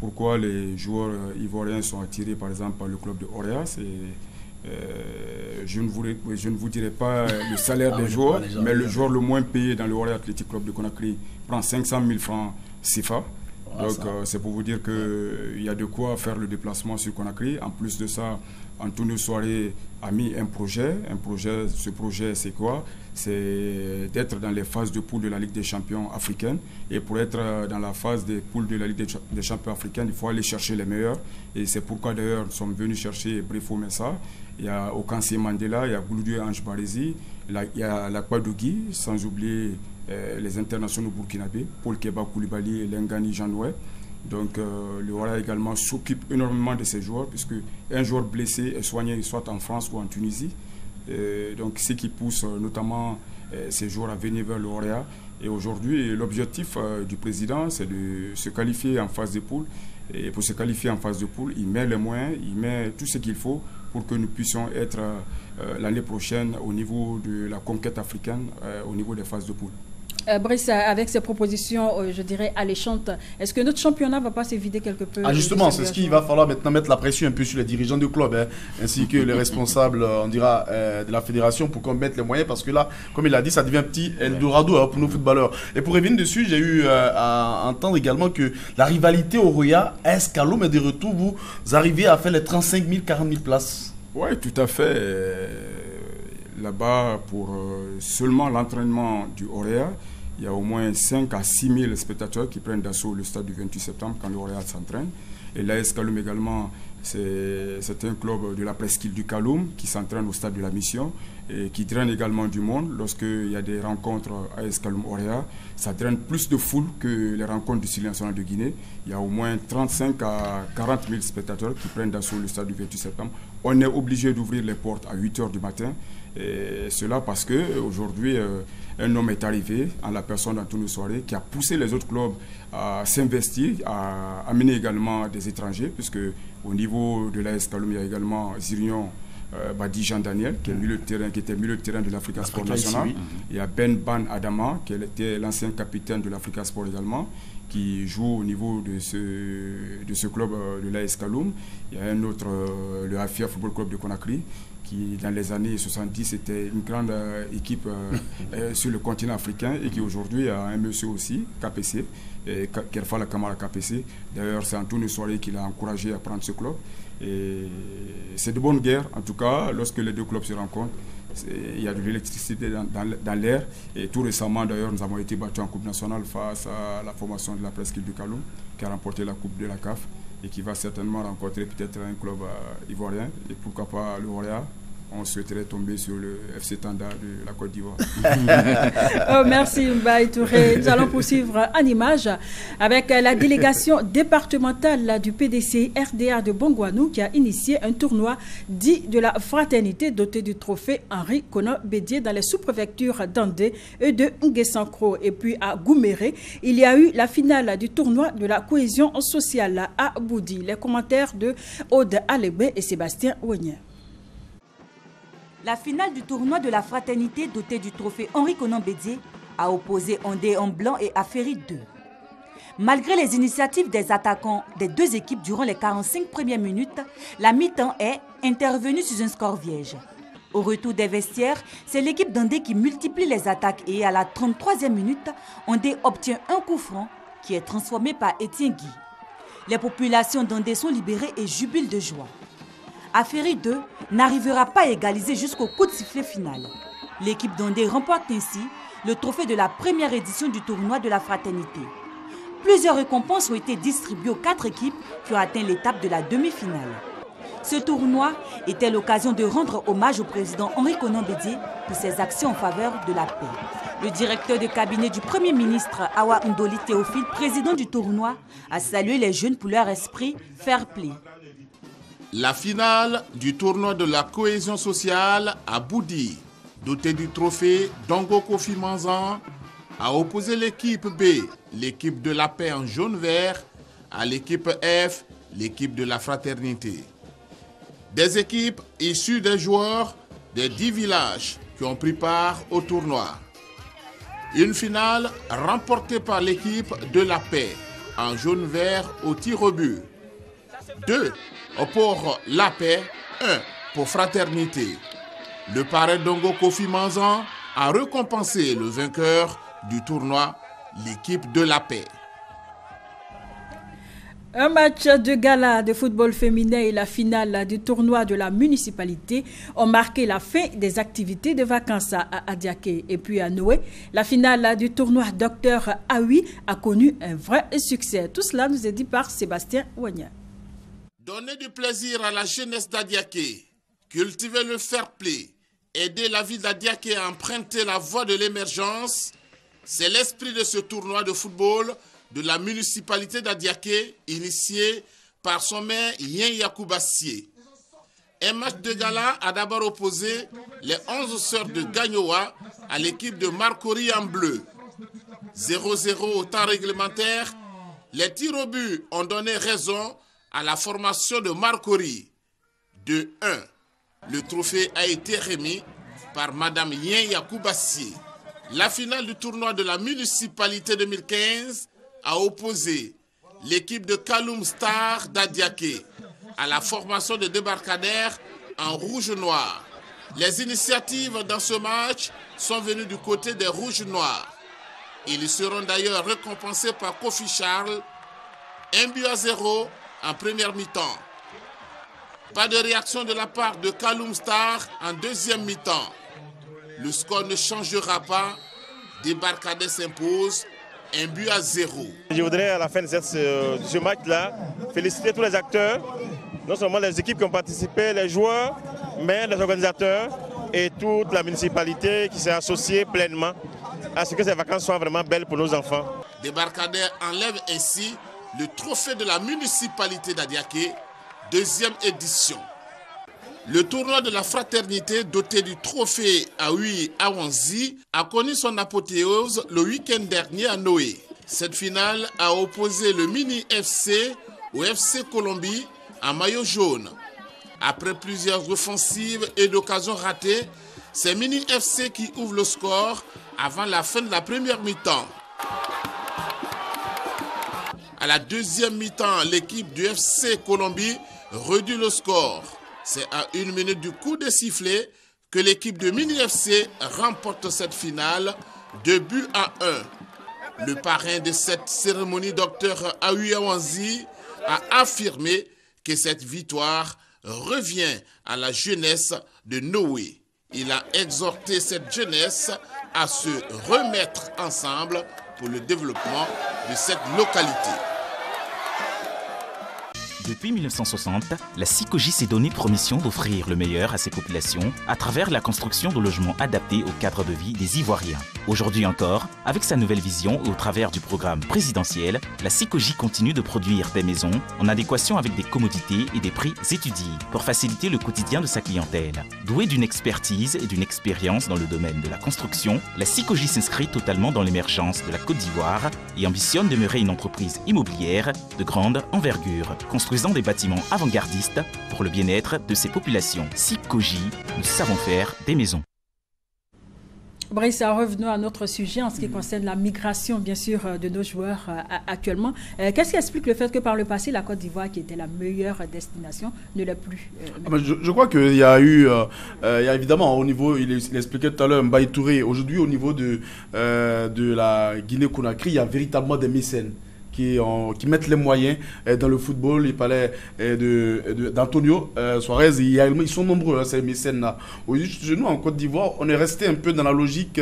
pourquoi les joueurs ivoiriens sont attirés par exemple par le club de Oroya, je ne vous dirai pas le salaire des joueurs, mais le joueur le moins payé dans le Oroya Athletic Club de Conakry prend 500 000 francs CFA. Donc c'est pour vous dire qu'il y a de quoi faire le déplacement sur Conakry. En plus de ça, Antonio Soare a mis un projet. Ce projet, c'est quoi? C'est d'être dans les phases de poule de la Ligue des champions africaine. Et pour être dans la phase des poules de la Ligue des champions africaine, il faut aller chercher les meilleurs. Et c'est pourquoi d'ailleurs nous sommes venus chercher Brefo Mensa. Il y a Okansé Mandela, il y a Goudoué Ange Barési, il y a la Quadogui, sans oublier les internationaux burkinabés, Paul Keba Koulibaly et Lengani Janoué. Donc le Oroya également s'occupe énormément de ces joueurs, puisque un joueur blessé est soigné soit en France ou en Tunisie. Donc ce qui pousse notamment ces joueurs à venir vers le Oroya. Et aujourd'hui, l'objectif du président, c'est de se qualifier en phase de poule. Et pour se qualifier en phase de poule, il met les moyens, il met tout ce qu'il faut pour que nous puissions être l'année prochaine au niveau de la conquête africaine, au niveau des phases de poule. Brice, avec ces propositions, je dirais, alléchantes, est-ce que notre championnat ne va pas se vider quelque peu? Justement, c'est ce qu'il va falloir maintenant mettre la pression un peu sur les dirigeants du club, ainsi que les responsables, on dira, de la fédération pour qu'on mette les moyens, parce que là, comme il a dit, ça devient un petit Eldorado pour nos footballeurs. Et pour revenir dessus, j'ai eu à entendre également que la rivalité au Roya, AS Kaloum est de retour, vous arrivez à faire les 35 000, 40 000 places. Oui, tout à fait. Là-bas, pour seulement l'entraînement du Orea, il y a au moins 5 à 6 000 spectateurs qui prennent d'assaut le stade du 28 septembre quand le Orea s'entraîne. Et l'AS Kaloum également, c'est un club de la presqu'île du Kaloum qui s'entraîne au stade de la Mission et qui draine également du monde. Lorsqu'il y a des rencontres AS Kaloum Orea, ça draine plus de foule que les rencontres du Stade national de Guinée. Il y a au moins 35 à 40 000 spectateurs qui prennent d'assaut le stade du 28 septembre. On est obligé d'ouvrir les portes à 8 h du matin. Et cela parce qu'aujourd'hui, un homme est arrivé, en la personne d'Antonio Soare, qui a poussé les autres clubs à s'investir, à amener également des étrangers, puisque au niveau de l'AS Kaloum, il y a également Zirion Badi Jean-Daniel, qui était milieu de terrain de l'Africa Sport National. Il y a Ben Ban Adama, qui était l'ancien capitaine de l'Africa Sport également, qui joue au niveau de ce club de l'AS Kaloum. Il y a un autre, le Afia Football Club de Conakry, qui dans les années 70 était une grande équipe sur le continent africain et qui aujourd'hui a un monsieur aussi, KPC, Kerfala Kamara KPC. D'ailleurs, c'est Antonio Soare qui l'a encouragé à prendre ce club. Et c'est de bonne guerre, en tout cas, lorsque les deux clubs se rencontrent. Il y a de l'électricité dans l'air. Et tout récemment, d'ailleurs, nous avons été battus en Coupe nationale face à la formation de la presqu'île du Kaloum, qui a remporté la Coupe de la CAF et qui va certainement rencontrer peut-être un club ivoirien. Et pourquoi pas le Roya. On souhaiterait tomber sur le FC Tanda de la Côte d'Ivoire. Oh, merci Mbaye Touré. Nous allons poursuivre en image avec la délégation départementale du PDC RDA de Bongouanou qui a initié un tournoi dit de la fraternité doté du trophée Henri Konan Bédié dans les sous-préfectures d'Andé et de Nguessankro. Et puis à Gouméré, il y a eu la finale du tournoi de la cohésion sociale à Boudi. Les commentaires de Aude Alébé et Sébastien Ouagnier. La finale du tournoi de la fraternité dotée du trophée Henri Konan Bédié a opposé Andé en blanc et Aféry 2. Malgré les initiatives des attaquants des deux équipes durant les 45 premières minutes, la mi-temps est intervenue sur un score vierge. Au retour des vestiaires, c'est l'équipe d'Andé qui multiplie les attaques et à la 33e minute, Andé obtient un coup franc qui est transformé par Étienne Guy. Les populations d'Andé sont libérées et jubilent de joie. Aféry 2 n'arrivera pas à égaliser jusqu'au coup de sifflet final. L'équipe d'Andé remporte ainsi le trophée de la première édition du tournoi de la fraternité. Plusieurs récompenses ont été distribuées aux 4 équipes qui ont atteint l'étape de la demi-finale. Ce tournoi était l'occasion de rendre hommage au président Henri Konan Bédié pour ses actions en faveur de la paix. Le directeur de cabinet du Premier ministre Awa Ndoli Théophile, président du tournoi, a salué les jeunes pour leur esprit fair play. La finale du tournoi de la cohésion sociale à Boudi, dotée du trophée Dongo Kofi Manzan, a opposé l'équipe B, l'équipe de la paix en jaune-vert, à l'équipe F, l'équipe de la fraternité. Des équipes issues des joueurs des 10 villages qui ont pris part au tournoi. Une finale remportée par l'équipe de la paix en jaune-vert au tir au but. 2 pour la paix, 1 pour fraternité. Le parrain Dongo Kofi Manzan a récompensé le vainqueur du tournoi, l'équipe de la paix. Un match de gala de football féminin et la finale du tournoi de la municipalité ont marqué la fin des activités de vacances à Adiaké. Et puis à Noé, la finale du tournoi Dr Aoui a connu un vrai succès. Tout cela nous est dit par Sébastien Ouagna. Donner du plaisir à la jeunesse d'Adiaké, cultiver le fair play, aider la ville d'Adiaké à emprunter la voie de l'émergence, c'est l'esprit de ce tournoi de football de la municipalité d'Adiaké, initié par son maire Yen Yakoubassié. Un match de gala a d'abord opposé les 11 sœurs de Gagnoa à l'équipe de Marcory en bleu. 0-0 au temps réglementaire, les tirs au but ont donné raison à la formation de Marcory. 2-1. Le trophée a été remis par Madame Yen Yakoubassié. La finale du tournoi de la municipalité 2015 a opposé l'équipe de Kaloum Star d'Adiaké à la formation de débarcadères en rouge-noir. Les initiatives dans ce match sont venues du côté des rouges-noirs. Ils seront d'ailleurs récompensés par Kofi Charles, 1-0 en première mi-temps. Pas de réaction de la part de Kaloum Star en deuxième mi-temps. Le score ne changera pas. Débarcadère s'impose 1-0. Je voudrais à la fin de ce match-là féliciter tous les acteurs, non seulement les équipes qui ont participé, les joueurs, mais les organisateurs et toute la municipalité qui s'est associée pleinement à ce que ces vacances soient vraiment belles pour nos enfants. Débarcadère enlève ainsi le trophée de la municipalité d'Adiaké, deuxième édition. Le tournoi de la fraternité doté du trophée Aoui Awanzi a connu son apothéose le week-end dernier à Noé. Cette finale a opposé le Mini FC au FC Colombie en maillot jaune. Après plusieurs offensives et d'occasions ratées, c'est Mini FC qui ouvre le score avant la fin de la première mi-temps. À la deuxième mi-temps, l'équipe du FC Colombie réduit le score. C'est à 1 minute du coup de sifflet que l'équipe de Mini FC remporte cette finale 2-1. Le parrain de cette cérémonie, Dr Aoui Awanzi, a affirmé que cette victoire revient à la jeunesse de Noé. Il a exhorté cette jeunesse à se remettre ensemble pour le développement de cette localité. Depuis 1960, la SICOGI s'est donné pour mission d'offrir le meilleur à ses populations à travers la construction de logements adaptés au cadre de vie des Ivoiriens. Aujourd'hui encore, avec sa nouvelle vision et au travers du programme présidentiel, la SICOGI continue de produire des maisons en adéquation avec des commodités et des prix étudiés pour faciliter le quotidien de sa clientèle. Douée d'une expertise et d'une expérience dans le domaine de la construction, la SICOGI s'inscrit totalement dans l'émergence de la Côte d'Ivoire et ambitionne de demeurer une entreprise immobilière de grande envergure, construisant des bâtiments avant-gardistes pour le bien-être de ses populations. SICOGI, nous savons faire des maisons. Brice, revenons à notre sujet en ce qui concerne la migration, bien sûr, de nos joueurs actuellement. Qu'est-ce qui explique le fait que par le passé, la Côte d'Ivoire, qui était la meilleure destination, ne l'est plus je crois qu'il y a eu, il y a évidemment au niveau, il expliquait tout à l'heure, Mbaye Touré, aujourd'hui au niveau de la Guinée-Conakry, il y a véritablement des mécènes qui mettent les moyens dans le football. Il parlait d'Antonio Suarez. Ils sont nombreux, ces mécènes-là. Chez nous, en Côte d'Ivoire, on est resté un peu dans la logique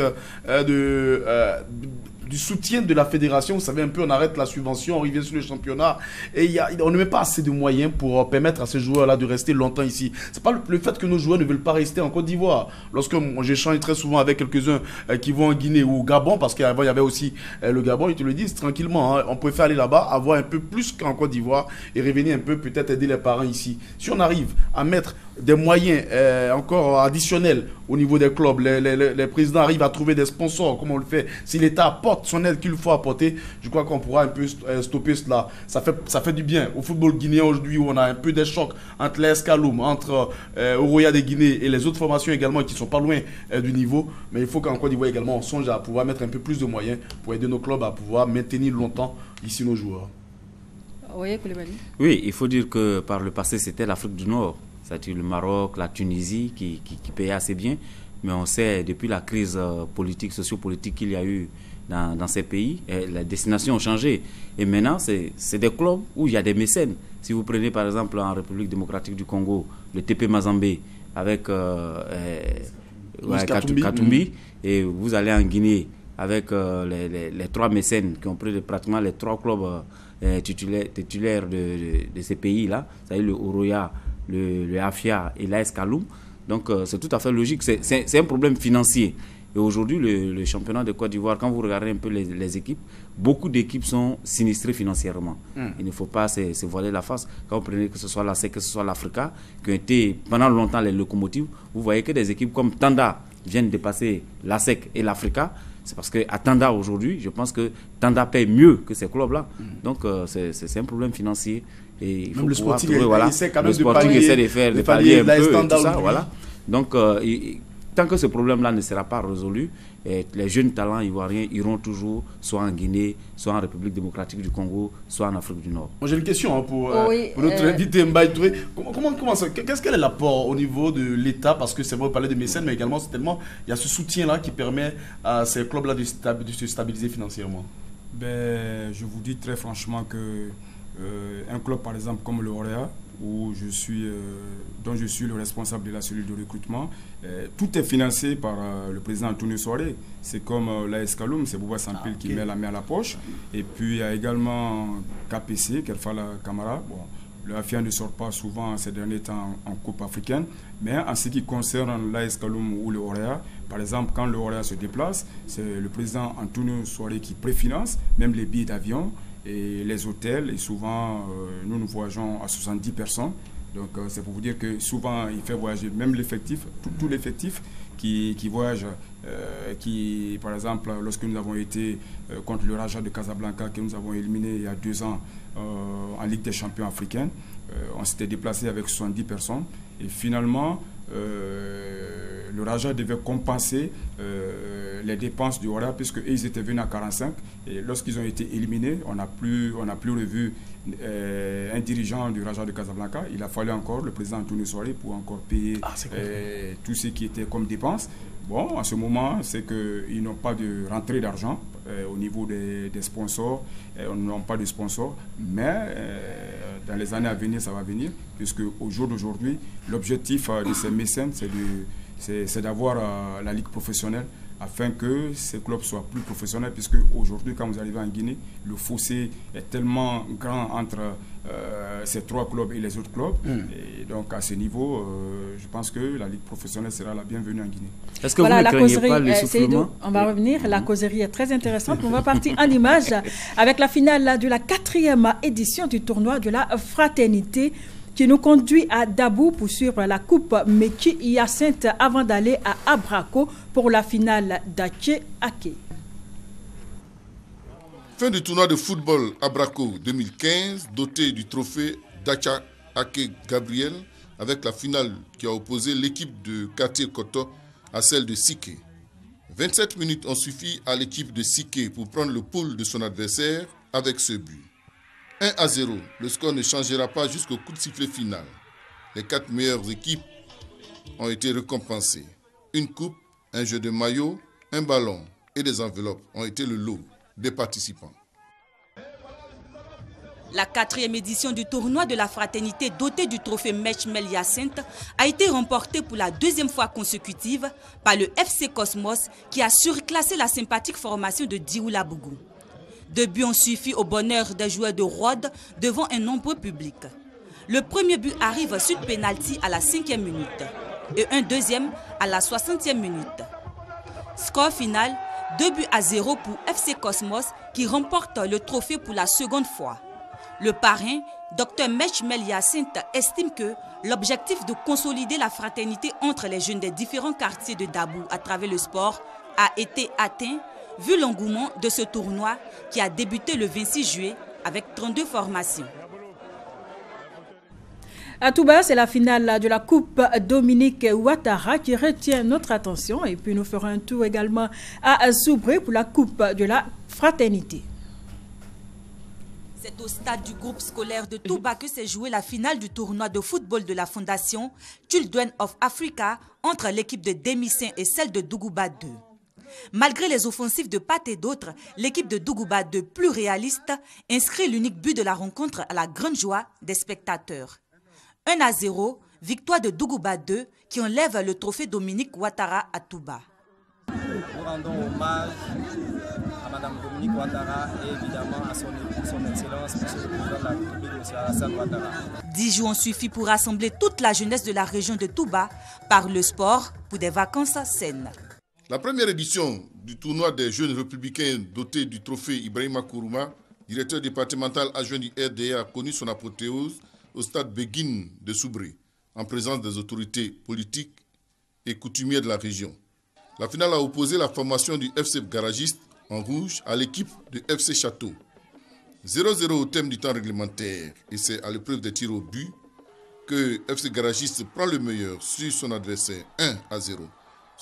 du soutien de la fédération. Vous savez, un peu, on arrête la subvention, on revient sur le championnat et on ne met pas assez de moyens pour permettre à ces joueurs-là de rester longtemps ici. C'est pas le fait que nos joueurs ne veulent pas rester en Côte d'Ivoire. Lorsque j'échange très souvent avec quelques-uns qui vont en Guinée ou au Gabon, parce qu'avant il y avait aussi le Gabon, ils te le disent tranquillement, hein, on préfère aller là-bas, avoir un peu plus qu'en Côte d'Ivoire et revenir un peu, peut-être aider les parents ici. Si on arrive à mettre des moyens encore additionnels au niveau des clubs, les présidents arrivent à trouver des sponsors, comme on le fait, si l'État apporte son aide qu'il faut apporter, je crois qu'on pourra un peu stopper cela. Ça fait du bien au football guinéen aujourd'hui, où on a un peu des chocs entre l'AS Kaloum, entre Oroya de Guinée et les autres formations également qui ne sont pas loin du niveau. Mais il faut qu'en Côte d'Ivoire également on songe à pouvoir mettre un peu plus de moyens pour aider nos clubs à pouvoir maintenir longtemps ici nos joueurs. Oui, il faut dire que par le passé c'était l'Afrique du Nord, c'est-à-dire le Maroc, la Tunisie qui payaient assez bien. Mais on sait depuis la crise politique, sociopolitique qu'il y a eu dans ces pays, les destinations ont changé. Et maintenant, c'est des clubs où il y a des mécènes. Si vous prenez par exemple en République démocratique du Congo, le TP Mazembe avec Katumbi, et vous allez en Guinée avec les trois mécènes qui ont pris pratiquement les trois clubs titulaires de ces pays-là, c'est-à-dire le Oroya, le Afia et l'AS Kaloum. Donc c'est tout à fait logique, c'est un problème financier. Et aujourd'hui, le championnat de Côte d'Ivoire, quand vous regardez un peu les équipes, beaucoup d'équipes sont sinistrées financièrement. Il ne faut pas se voiler la face. Quand vous prenez que ce soit la SEC, que ce soit l'Africa, qui ont été pendant longtemps les locomotives, vous voyez que des équipes comme Tanda viennent dépasser la SEC et l'Africa. C'est parce qu'à Tanda aujourd'hui, je pense que Tanda paye mieux que ces clubs-là. Donc c'est un problème financier. Et il faut le Sporting, essaie de faire des paliers un peu, tout ça, voilà. Donc tant que ce problème-là ne sera pas résolu, les jeunes talents ivoiriens iront toujours soit en Guinée, soit en République démocratique du Congo, soit en Afrique du Nord. J'ai une question pour notre invité Mbaye Touré. Comment ça, qu'est-ce qu'est l'apport au niveau de l'État? Parce que c'est vrai, vous parlez de mécènes, mais également certainement, il y a ce soutien-là qui permet à ces clubs-là de se stabiliser financièrement. Ben, je vous dis très franchement que un club par exemple comme le Orea, où dont je suis le responsable de la cellule de recrutement, tout est financé par le président Antonio Soare. C'est comme l'AS Kaloum, c'est Bouba Sampil qui met la main à la poche. Et puis il y a également KPC, Kelfala Camara. Bon, le AFIA ne sort pas souvent ces derniers temps en Coupe africaine, mais en ce qui concerne l'AS Kaloum ou le Orea, par exemple, quand le Orea se déplace, c'est le président Antonio Soare qui préfinance, même les billets d'avion et les hôtels. Et souvent, nous voyageons à 70 personnes. Donc, c'est pour vous dire que souvent, il fait voyager même l'effectif, tout l'effectif qui voyage. Par exemple, lorsque nous avons été contre le Raja de Casablanca, que nous avons éliminé il y a 2 ans en Ligue des champions africaine, on s'était déplacé avec 70 personnes. Et finalement, le Raja devait compenser les dépenses du Orea puisqu'ils étaient venus à 45. Et lorsqu'ils ont été éliminés, on n'a plus revu un dirigeant du Raja de Casablanca. Il a fallu encore le président Antonio Soare pour encore payer tout ce qui était comme dépenses. Bon, à ce moment, c'est qu'ils n'ont pas de rentrée d'argent au niveau des sponsors. On n'a pas de sponsors, mais dans les années à venir, ça va venir, puisque au jour d'aujourd'hui, l'objectif de ces mécènes, c'est d'avoir la ligue professionnelle afin que ces clubs soient plus professionnels, puisque aujourd'hui, quand vous arrivez en Guinée, le fossé est tellement grand entre ces 3 clubs et les autres clubs. Et donc, à ce niveau, je pense que la ligue professionnelle sera la bienvenue en Guinée. Est-ce que vous ne craignez pas l'essoufflement? On va revenir. La causerie est très intéressante. On va partir en image avec la finale de la 4e édition du tournoi de la fraternité qui nous conduit à Dabou pour suivre la Coupe Meki Hyacinthe avant d'aller à Abrako pour la finale d'Aké Aké. Fin du tournoi de football Abrako 2015, doté du trophée Dacha Ake Gabriel, avec la finale qui a opposé l'équipe de quartier Koto à celle de Siké. 27 minutes ont suffi à l'équipe de Siké pour prendre le pouls de son adversaire avec ce but. 1-0, le score ne changera pas jusqu'au coup de sifflet final. Les 4 meilleures équipes ont été récompensées. Une coupe, un jeu de maillot, un ballon et des enveloppes ont été le lot des participants. La 4e édition du tournoi de la fraternité doté du trophée Mechmel Hyacinthe a été remportée pour la 2e fois consécutive par le FC Cosmos qui a surclassé la sympathique formation de Dioula Bougou. 2 buts ont suffi au bonheur des joueurs de Rhodes devant un nombreux public. Le premier but arrive sur pénalty à la 5e minute et un deuxième à la 60e minute. Score final, 2-0 pour FC Cosmos qui remporte le trophée pour la 2e fois. Le parrain, Dr Mechmel Hyacinthe, estime que l'objectif de consolider la fraternité entre les jeunes des différents quartiers de Dabou à travers le sport a été atteint vu l'engouement de ce tournoi qui a débuté le 26 juillet avec 32 formations. À Touba, c'est la finale de la Coupe Dominique Ouattara qui retient notre attention. Et puis nous ferons un tour également à Soubré pour la Coupe de la Fraternité. C'est au stade du groupe scolaire de Touba que s'est jouée la finale du tournoi de football de la Fondation Children of Africa entre l'équipe de Démissin et celle de Dougouba 2. Malgré les offensives de part et d'autre, l'équipe de Dougouba 2, plus réaliste, inscrit l'unique but de la rencontre à la grande joie des spectateurs. 1-0, victoire de Dougouba 2 qui enlève le trophée Dominique Ouattara à Touba. Nous rendons hommage à Mme Dominique Ouattara et évidemment à son excellence, M. le Président de la République, M. Alassane Ouattara. 10 jours ont suffi pour rassembler toute la jeunesse de la région de Touba par le sport pour des vacances saines. La première édition du tournoi des jeunes républicains doté du trophée Ibrahima Kourouma, directeur départemental adjoint du RDA, a connu son apothéose au stade Béguine de Soubré, en présence des autorités politiques et coutumières de la région. La finale a opposé la formation du FC Garagiste en rouge à l'équipe du FC Château. 0-0 au thème du temps réglementaire, et c'est à l'épreuve des tirs au but que FC Garagiste prend le meilleur sur son adversaire 1-0.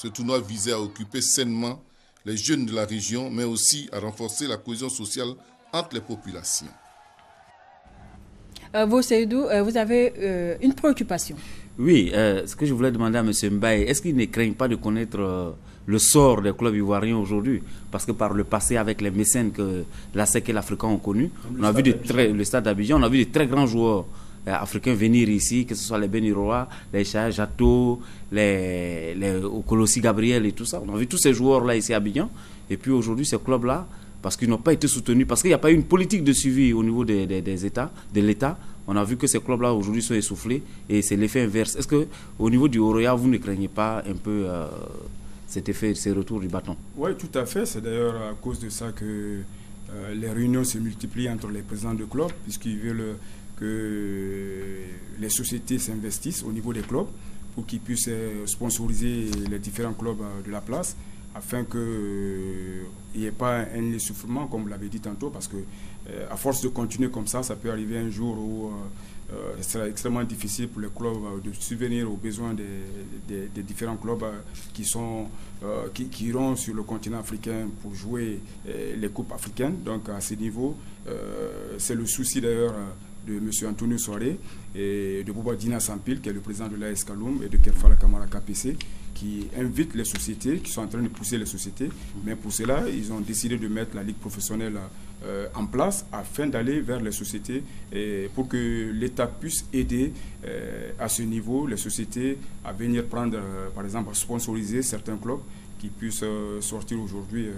Ce tournoi visait à occuper sainement les jeunes de la région, mais aussi à renforcer la cohésion sociale entre les populations. Vous, Seydou, vous avez une préoccupation. Oui, ce que je voulais demander à M. Mbaye, est-ce qu'il ne craint pas de connaître le sort des clubs ivoiriens aujourd'hui? Parce que par le passé, avec les mécènes que la SEC et l'Africain ont connus, on a vu le stade d'Abidjan, on a vu de très grands joueurs africains venir ici, que ce soit les Beniroa, les Chaya Jato, les Colossi Gabriel et tout ça. On a vu tous ces joueurs-là ici à Abidjan. Et puis aujourd'hui, ces clubs-là, parce qu'ils n'ont pas été soutenus, parce qu'il n'y a pas eu une politique de suivi au niveau des États, de l'État, on a vu que ces clubs-là aujourd'hui sont essoufflés et c'est l'effet inverse. Est-ce qu'au niveau du Oroya, vous ne craignez pas un peu cet effet, ces retours du bâton? Oui, tout à fait. C'est d'ailleurs à cause de ça que les réunions se multiplient entre les présidents de clubs, puisqu'ils veulent que les sociétés s'investissent au niveau des clubs pour qu'ils puissent sponsoriser les différents clubs de la place, afin qu'il n'y ait pas un essoufflement, comme vous l'avez dit tantôt, parce que à force de continuer comme ça peut arriver un jour où ce sera extrêmement difficile pour les clubs de subvenir aux besoins des différents clubs qui iront sur le continent africain pour jouer les coupes africaines. Donc à ce niveau, c'est le souci d'ailleurs de M. Antonio Soare et de Bouba Dina Sampil, qui est le président de l'AS Kaloum, et de Kerfala Kamara KPC, qui invitent les sociétés, qui sont en train de pousser les sociétés. Mais pour cela, ils ont décidé de mettre la Ligue professionnelle en place afin d'aller vers les sociétés et pour que l'État puisse aider à ce niveau les sociétés à venir prendre, par exemple, à sponsoriser certains clubs qui puissent sortir aujourd'hui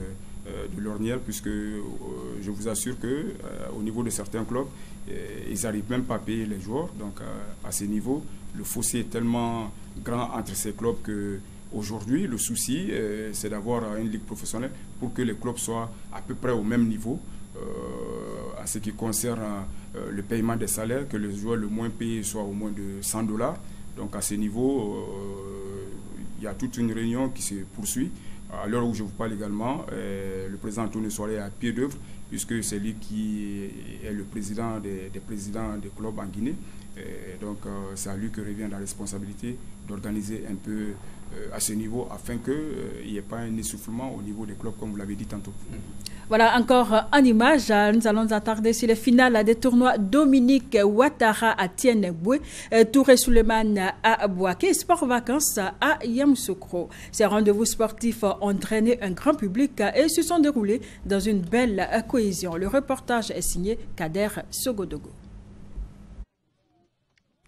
de l'ornière, puisque je vous assure qu'au niveau de certains clubs, ils n'arrivent même pas à payer les joueurs. Donc à ce niveau, le fossé est tellement grand entre ces clubs qu'aujourd'hui, le souci, c'est d'avoir une ligue professionnelle pour que les clubs soient à peu près au même niveau en ce qui concerne le paiement des salaires, que les joueurs le moins payés soient au moins de $100. Donc à ce niveau, il y a toute une réunion qui se poursuit. À l'heure où je vous parle également, le président Antonio Soare est à pied d'œuvre, puisque c'est lui qui est le président des présidents des clubs en Guinée. Donc c'est à lui que revient la responsabilité d'organiser un peu à ce niveau, afin qu'il n'y ait pas un essoufflement au niveau des clubs, comme vous l'avez dit tantôt. Voilà, encore en image, nous allons nous attarder sur les finales des tournois. Dominique Ouattara à Tieneboué, Touré Suleiman à Bouaké, Sport Vacances à Yamoussoukro. Ces rendez-vous sportifs ont draîné un grand public et se sont déroulés dans une belle cohésion. Le reportage est signé Kader Sogodogo.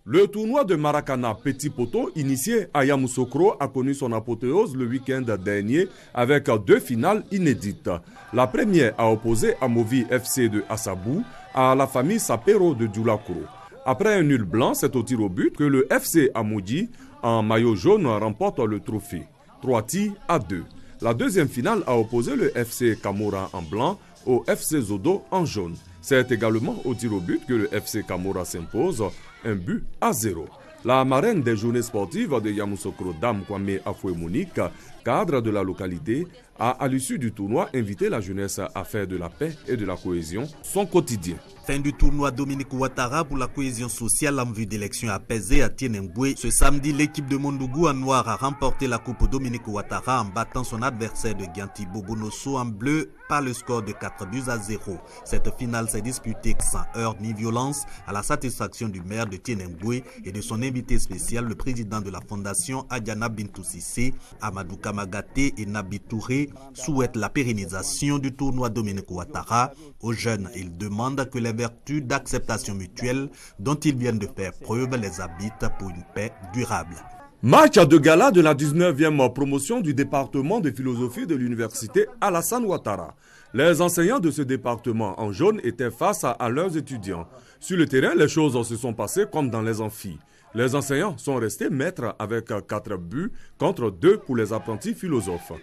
Le tournoi de Maracana Petit Poteau, initié à Yamoussoukro, a connu son apothéose le week-end dernier avec 2 finales inédites. La première a opposé Amovi FC de Assabou à la famille Sapero de Djoulakro. Après un nul blanc, c'est au tir au but que le FC Amoudi, en maillot jaune, remporte le trophée. 3-2. La deuxième finale a opposé le FC Kamora en blanc au FC Zodo en jaune. C'est également au tir au but que le FC Kamora s'impose, 1-0. La marraine des journées sportives de Yamoussoukro, Dame Kwame Afoué Monique, cadre de la localité, a à l'issue du tournoi invité la jeunesse à faire de la paix et de la cohésion son quotidien. Fin du tournoi Dominique Ouattara pour la cohésion sociale en vue d'élections apaisées à Tienemboué. Ce samedi, l'équipe de Mondougou en noir a remporté la coupe Dominique Ouattara en battant son adversaire de Gianti Bobonosso en bleu par le score de 4-0. Cette finale s'est disputée sans heurts ni violence, à la satisfaction du maire de Tienemboué et de son invité spécial, le président de la fondation Adiana Bintou Sissé, Amadou Kamagaté et Nabi Touré, souhaitent la pérennisation du tournoi Dominique Ouattara. Aux jeunes, ils demandent que les vertus d'acceptation mutuelle dont ils viennent de faire preuve les habitent pour une paix durable. Match de gala de la 19e promotion du département de philosophie de l'université Alassane Ouattara. Les enseignants de ce département en jaune étaient face à leurs étudiants. Sur le terrain, les choses se sont passées comme dans les amphis. Les enseignants sont restés maîtres avec 4 buts contre 2 pour les apprentis philosophes.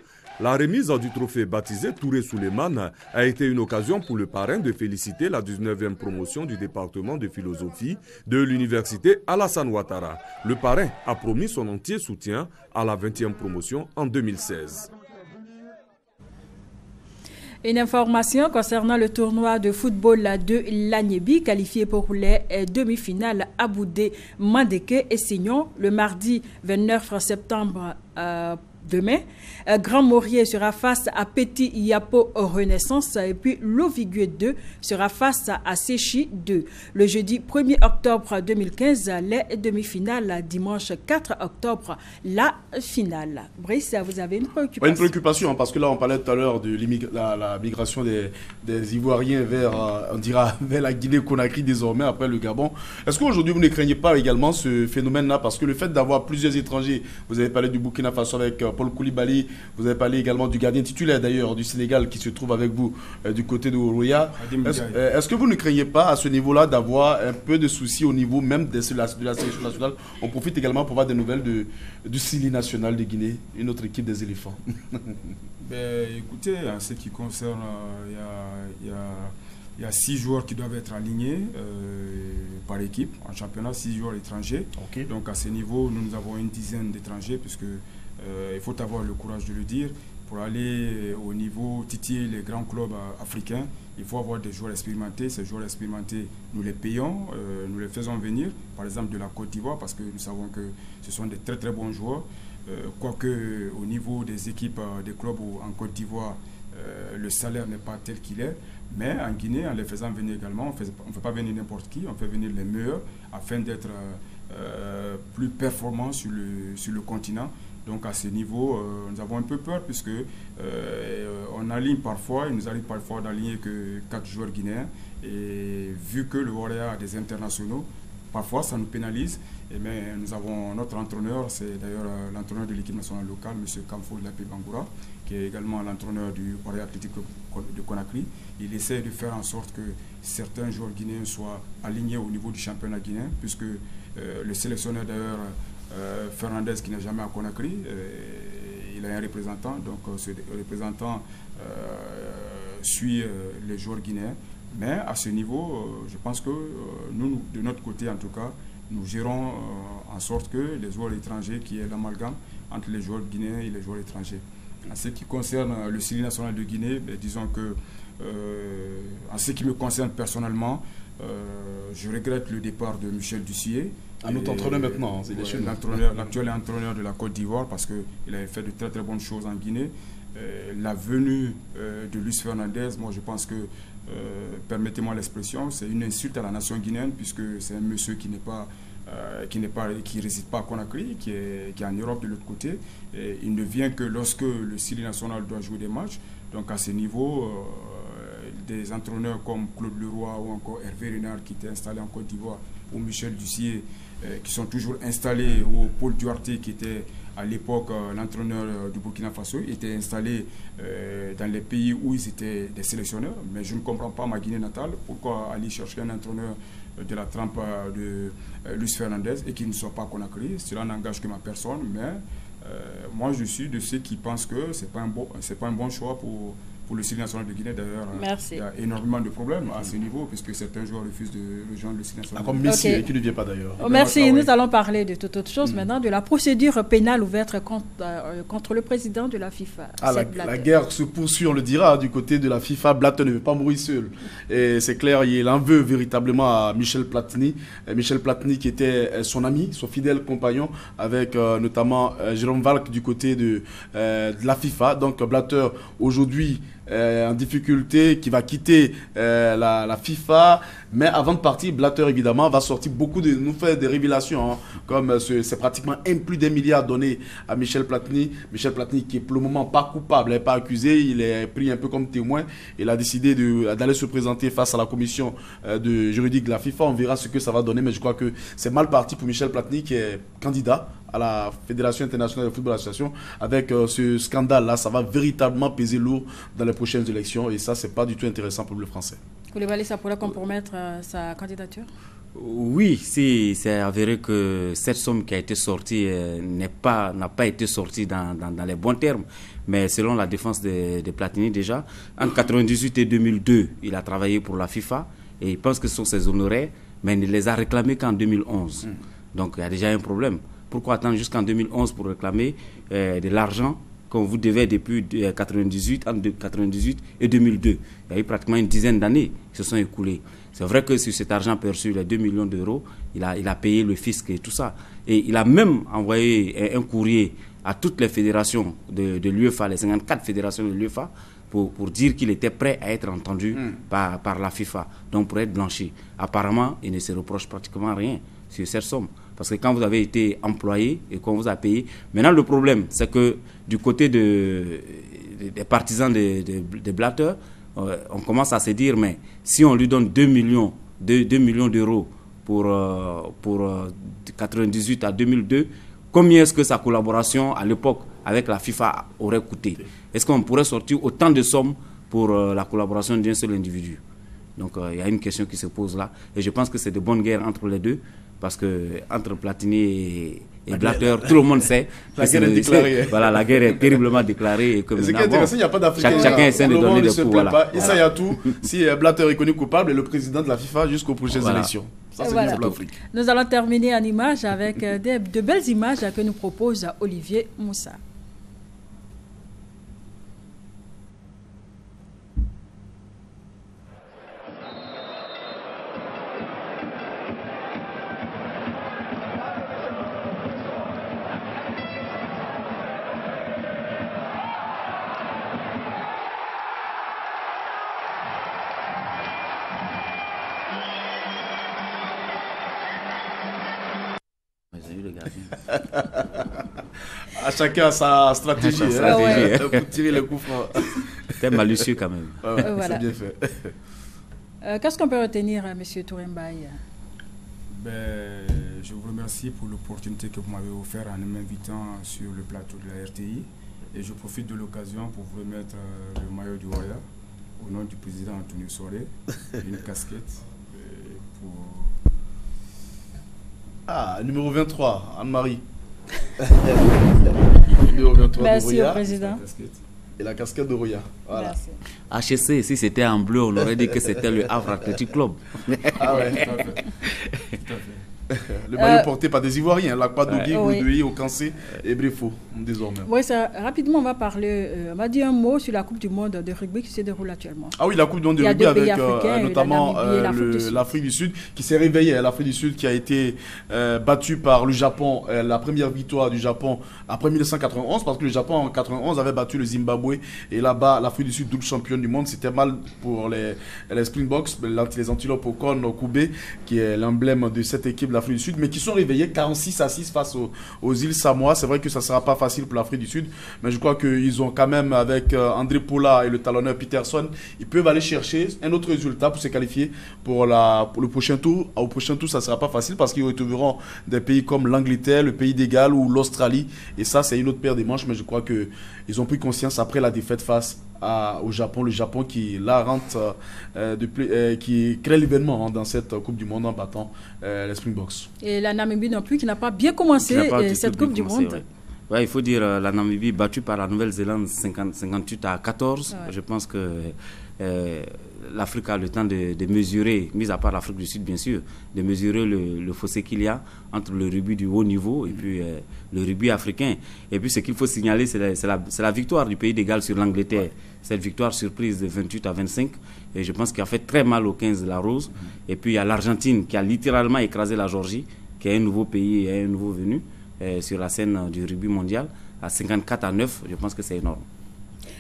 La remise du trophée baptisé Touré Suleiman a été une occasion pour le parrain de féliciter la 19e promotion du département de philosophie de l'université Alassane Ouattara. Le parrain a promis son entier soutien à la 20e promotion en 2016. Une information concernant le tournoi de football de l'Agnébi, qualifié pour les demi-finales Aboudé, Mandeke et Signon le mardi 29 septembre Demain, Grand Morier sera face à Petit Yapo Renaissance et puis Lovigué 2 sera face à Séchi 2. Le jeudi 1er octobre 2015, les demi-finales. Dimanche 4 octobre, la finale. Brice, vous avez une préoccupation? Une préoccupation, parce que là, on parlait tout à l'heure de la migration des Ivoiriens vers, on dira, vers la Guinée-Conakry désormais, après le Gabon. Est-ce qu'aujourd'hui, vous ne craignez pas également ce phénomène-là? Parce que le fait d'avoir plusieurs étrangers, vous avez parlé du Burkina Faso avec Paul Koulibaly, vous avez parlé également du gardien titulaire d'ailleurs du Sénégal qui se trouve avec vous du côté de Ourouya. Est-ce que vous ne craignez pas à ce niveau-là d'avoir un peu de soucis au niveau même de la sélection nationale? On profite également pour voir des nouvelles du Sili national de Guinée, une autre équipe des éléphants. Écoutez, en ce qui concerne, il y a 6 joueurs qui doivent être alignés par équipe en championnat, 6 joueurs étrangers. Okay. Donc à ce niveau, nous avons une dizaine d'étrangers, puisque il faut avoir le courage de le dire. Pour aller au niveau titiller les grands clubs africains, il faut avoir des joueurs expérimentés. Ces joueurs expérimentés, nous les payons, nous les faisons venir, par exemple de la Côte d'Ivoire, parce que nous savons que ce sont des très très bons joueurs. Quoique au niveau des équipes, des clubs en Côte d'Ivoire, le salaire n'est pas tel qu'il est. Mais en Guinée, en les faisant venir également, on ne fait pas venir n'importe qui, on fait venir les meilleurs afin d'être plus performants sur le continent. Donc à ce niveau, nous avons un peu peur puisque on aligne parfois, il nous arrive parfois d'aligner que 4 joueurs guinéens. Et vu que le Warrior a des internationaux, parfois ça nous pénalise. Mais nous avons notre entraîneur, c'est d'ailleurs l'entraîneur de l'équipe nationale locale, M. Kamfo Lapé Bangoura, qui est également l'entraîneur du Warrior Athletic de Conakry. Il essaie de faire en sorte que certains joueurs guinéens soient alignés au niveau du championnat guinéen, puisque le sélectionneur d'ailleurs, Fernandez, qui n'est jamais à Conakry, il a un représentant, donc ce représentant suit les joueurs guinéens. Mais à ce niveau, je pense que nous, de notre côté en tout cas, nous gérons en sorte que les joueurs étrangers, qui est l'amalgame entre les joueurs guinéens et les joueurs étrangers. En ce qui concerne le Sili national de Guinée, disons que en ce qui me concerne personnellement, je regrette le départ de Michel Dussier. Un autre entraîneur maintenant, c'est l'actuel entraîneur de la Côte d'Ivoire, parce qu'il avait fait de très très bonnes choses en Guinée. La venue de Luis Fernandez, moi je pense que, permettez-moi l'expression, c'est une insulte à la nation guinéenne, puisque c'est un monsieur qui ne réside pas à Conakry, qui est en Europe de l'autre côté. Et il ne vient que lorsque le Sili national doit jouer des matchs. Donc à ce niveau, des entraîneurs comme Claude Leroy ou encore Hervé Renard qui était installé en Côte d'Ivoire, ou Michel Dussier qui sont toujours installés, ou Paul Duarte qui était à l'époque l'entraîneur du Burkina Faso, était installé dans les pays où ils étaient des sélectionneurs. Mais je ne comprends pas ma Guinée natale, pourquoi aller chercher un entraîneur de la trempe de Luis Fernandez et qui ne soit pas Conakry. Cela n'engage que ma personne, mais moi je suis de ceux qui pensent que ce n'est pas un bon choix pour le Sili national de Guinée. D'ailleurs, il y a énormément de problèmes à ce niveau, puisque certains joueurs refusent de rejoindre le Sili national. Comme Messi, qui ne vient pas d'ailleurs. Merci. Nous allons parler de toute autre chose maintenant, de la procédure pénale ouverte contre le président de la FIFA. La guerre se poursuit, on le dira, du côté de la FIFA. Blatter ne veut pas mourir seul. Et c'est clair, il en veut véritablement à Michel Platini. Michel Platini qui était son ami, son fidèle compagnon, avec notamment Jérôme Valk du côté de la FIFA. Donc Blatter, aujourd'hui, en difficulté, qui va quitter la FIFA. Mais avant de partir, Blatter évidemment va sortir nous faire des révélations, hein, comme c'est pratiquement plus d'1 milliard donné à Michel Platini. Michel Platini qui est pour le moment pas coupable, n'est pas accusé, il est pris un peu comme témoin. Il a décidé d'aller se présenter face à la commission juridique de la FIFA. On verra ce que ça va donner, mais je crois que c'est mal parti pour Michel Platini qui est candidat à la Fédération internationale de football association. Avec ce scandale-là, ça va véritablement peser lourd dans les prochaines élections et ça, c'est pas du tout intéressant pour le Français. Koulibaly, ça pourrait compromettre sa candidature? Oui, si c'est avéré que cette somme qui a été sortie n'a pas été sortie dans les bons termes. Mais selon la défense de Platini déjà, entre 1998 et 2002, il a travaillé pour la FIFA et il pense que ce sont ses honoraires, mais il ne les a réclamés qu'en 2011. Donc il y a déjà un problème. Pourquoi attendre jusqu'en 2011 pour réclamer de l'argent qu'on vous devait depuis 1998, entre 1998 et 2002. Il y a eu pratiquement une dizaine d'années qui se sont écoulées. C'est vrai que sur cet argent perçu, les 2 millions d'euros, il a payé le fisc et tout ça. Et il a même envoyé un courrier à toutes les fédérations de l'UEFA, les 54 fédérations de l'UEFA, pour dire qu'il était prêt à être entendu par la FIFA, donc pour être blanchi. Apparemment, il ne se reproche pratiquement rien sur cette somme. Parce que quand vous avez été employé et qu'on vous a payé, maintenant le problème, c'est que du côté des partisans des Blatter, on commence à se dire, mais si on lui donne 2 millions d'euros pour 98 à 2002, combien est-ce que sa collaboration à l'époque avec la FIFA aurait coûté? Est-ce qu'on pourrait sortir autant de sommes pour la collaboration d'un seul individu? Donc il y a une question qui se pose là. Et je pense que c'est de bonnes guerres entre les deux. Parce que entre Platini et Blatter, tout le monde sait. La guerre est déclarée. Voilà, la guerre est terriblement déclarée. Et ce qui est intéressant, il n'y a pas d'Africain. Chacun essaie de donner des coups. Voilà. Et ça, il y a tout. Si Blatter est connu coupable, et le président de la FIFA jusqu'aux prochaines élections. Ça, c'est bien pour l'Afrique. Nous allons terminer en images avec de belles images que nous propose Olivier Moussa. À chacun sa stratégie, pour tirer le coup franc. C'était malicieux quand même. Voilà. C'est bien fait. Qu'est-ce qu'on peut retenir, M. Touré-Mbaye? Je vous remercie pour l'opportunité que vous m'avez offerte en m'invitant sur le plateau de la RTI. Et je profite de l'occasion pour vous remettre le maillot du Roya au nom du président Antonio Soré, une casquette pour... Ah, numéro 23, Anne-Marie. Numéro 23 Merci de Roya. au président. Et la casquette de Roya. Voilà. HSC, si c'était en bleu, on aurait dit que c'était le Havre Athletic Club. Ah ouais. Tout à fait. Tout à fait. Le maillot porté par des Ivoiriens, Lakpadogui, Goudoué, Okansé et Brefo, désormais. Oui, rapidement, on va parler, on va dire un mot sur la Coupe du Monde de rugby qui se déroule actuellement. Ah oui, la Coupe du Monde de rugby avec notamment l'Afrique du Sud qui s'est réveillée. L'Afrique du Sud qui a été battue par le Japon, la première victoire du Japon après 1991, parce que le Japon en 91 avait battu le Zimbabwe. Et là-bas, l'Afrique du Sud, double championne du monde, c'était mal pour les Springboks, les Antilopes Okon Koubé, qui est l'emblème de cette équipe de l'Afrique du Sud, mais qui sont réveillés 46-6 face aux îles Samoa. C'est vrai que ça ne sera pas facile pour l'Afrique du Sud, mais je crois qu'ils ont quand même, avec André Poula et le talonneur Peterson, ils peuvent aller chercher un autre résultat pour se qualifier pour le prochain tour. Au prochain tour, ça ne sera pas facile parce qu'ils retrouveront des pays comme l'Angleterre, le pays des Galles ou l'Australie. Et ça, c'est une autre paire de manches, mais je crois qu'ils ont pris conscience après la défaite face au Japon. Le Japon qui la rentre, qui crée l'événement dans cette Coupe du Monde en battant les Springboks. Et la Namibie non plus, qui n'a pas bien commencé cette Coupe du Monde. Ouais, il faut dire la Namibie battue par la Nouvelle-Zélande 58-14. Ouais. Je pense que l'Afrique a le temps de mesurer, mis à part l'Afrique du Sud bien sûr, de mesurer le fossé qu'il y a entre le rugby du haut niveau et puis le rugby africain. Et puis ce qu'il faut signaler, c'est la victoire du pays des Galles sur l'Angleterre. Ouais. Cette victoire surprise de 28-25. Et je pense qu'il a fait très mal aux 15 de la Rose. Et puis il y a l'Argentine qui a littéralement écrasé la Géorgie, qui est un nouveau pays et un nouveau venu sur la scène du rugby mondial, à 54-9. Je pense que c'est énorme.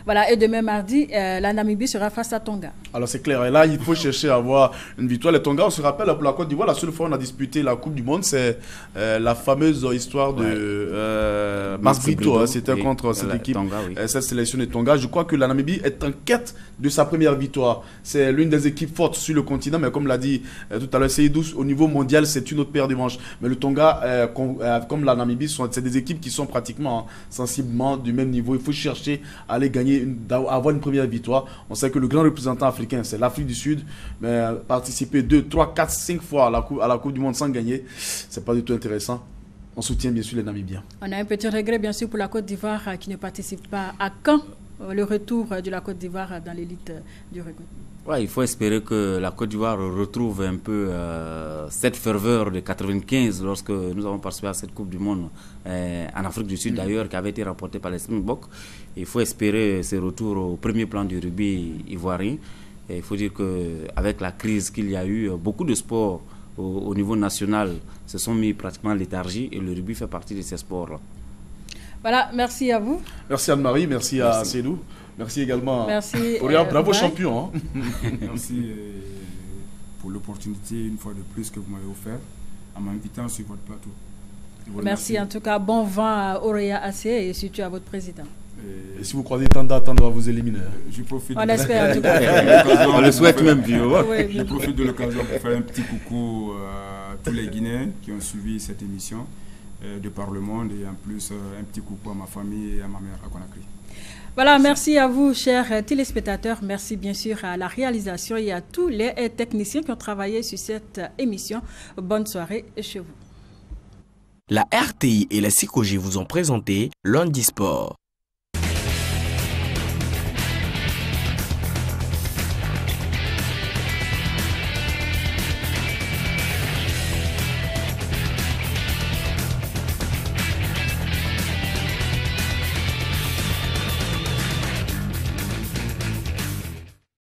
Voilà, et demain mardi, la Namibie sera face à Tonga. Alors c'est clair, et là il faut chercher à avoir une victoire. Les Tonga, on se rappelle, pour la Côte d'Ivoire, la seule fois où on a disputé la Coupe du Monde, c'est la fameuse histoire de Mars Brito, c'était contre cette équipe, Tonga, cette sélection de Tonga. Je crois que la Namibie est en quête de sa première victoire. C'est l'une des équipes fortes sur le continent, mais comme l'a dit tout à l'heure Seydou, au niveau mondial, c'est une autre paire de manches. Mais le Tonga, comme la Namibie, c'est des équipes qui sont pratiquement sensiblement du même niveau. Il faut chercher à aller gagner, avoir une première victoire. On sait que le grand représentant africain, c'est l'Afrique du Sud, mais participer 2, 3, 4, 5 fois à la Coupe du Monde sans gagner, c'est pas du tout intéressant. On soutient bien sûr les Namibiens. On a un petit regret bien sûr pour la Côte d'Ivoire qui ne participe pas à quand le retour de la Côte d'Ivoire dans l'élite du rugby. Ouais, il faut espérer que la Côte d'Ivoire retrouve un peu cette ferveur de 95 lorsque nous avons participé à cette Coupe du Monde en Afrique du Sud d'ailleurs, qui avait été remportée par les Springboks. Il faut espérer ce retour au premier plan du rugby ivoirien. Et il faut dire qu'avec la crise qu'il y a eu, beaucoup de sports au niveau national se sont mis pratiquement en léthargie et le rugby fait partie de ces sports-là. Voilà, merci à vous. Merci Anne-Marie, merci à Cédou. Merci également. Merci. Bravo champion. Hein. Merci pour l'opportunité, une fois de plus, que vous m'avez offert en m'invitant sur votre plateau. Merci en tout cas. Bon vent à Auréa AC et surtout à votre président. Et si vous croisez tant d'attendre, on va vous éliminer. Je profite. On espère en tout cas. On le souhaite même, Je profite de l'occasion pour faire un petit coucou à tous les Guinéens qui ont suivi cette émission de par le monde et en plus un petit coucou à ma famille et à ma mère à Conakry. Voilà, merci à vous, chers téléspectateurs. Merci bien sûr à la réalisation et à tous les techniciens qui ont travaillé sur cette émission. Bonne soirée chez vous. La RTI et la CICOG vous ont présenté Lundi Sport.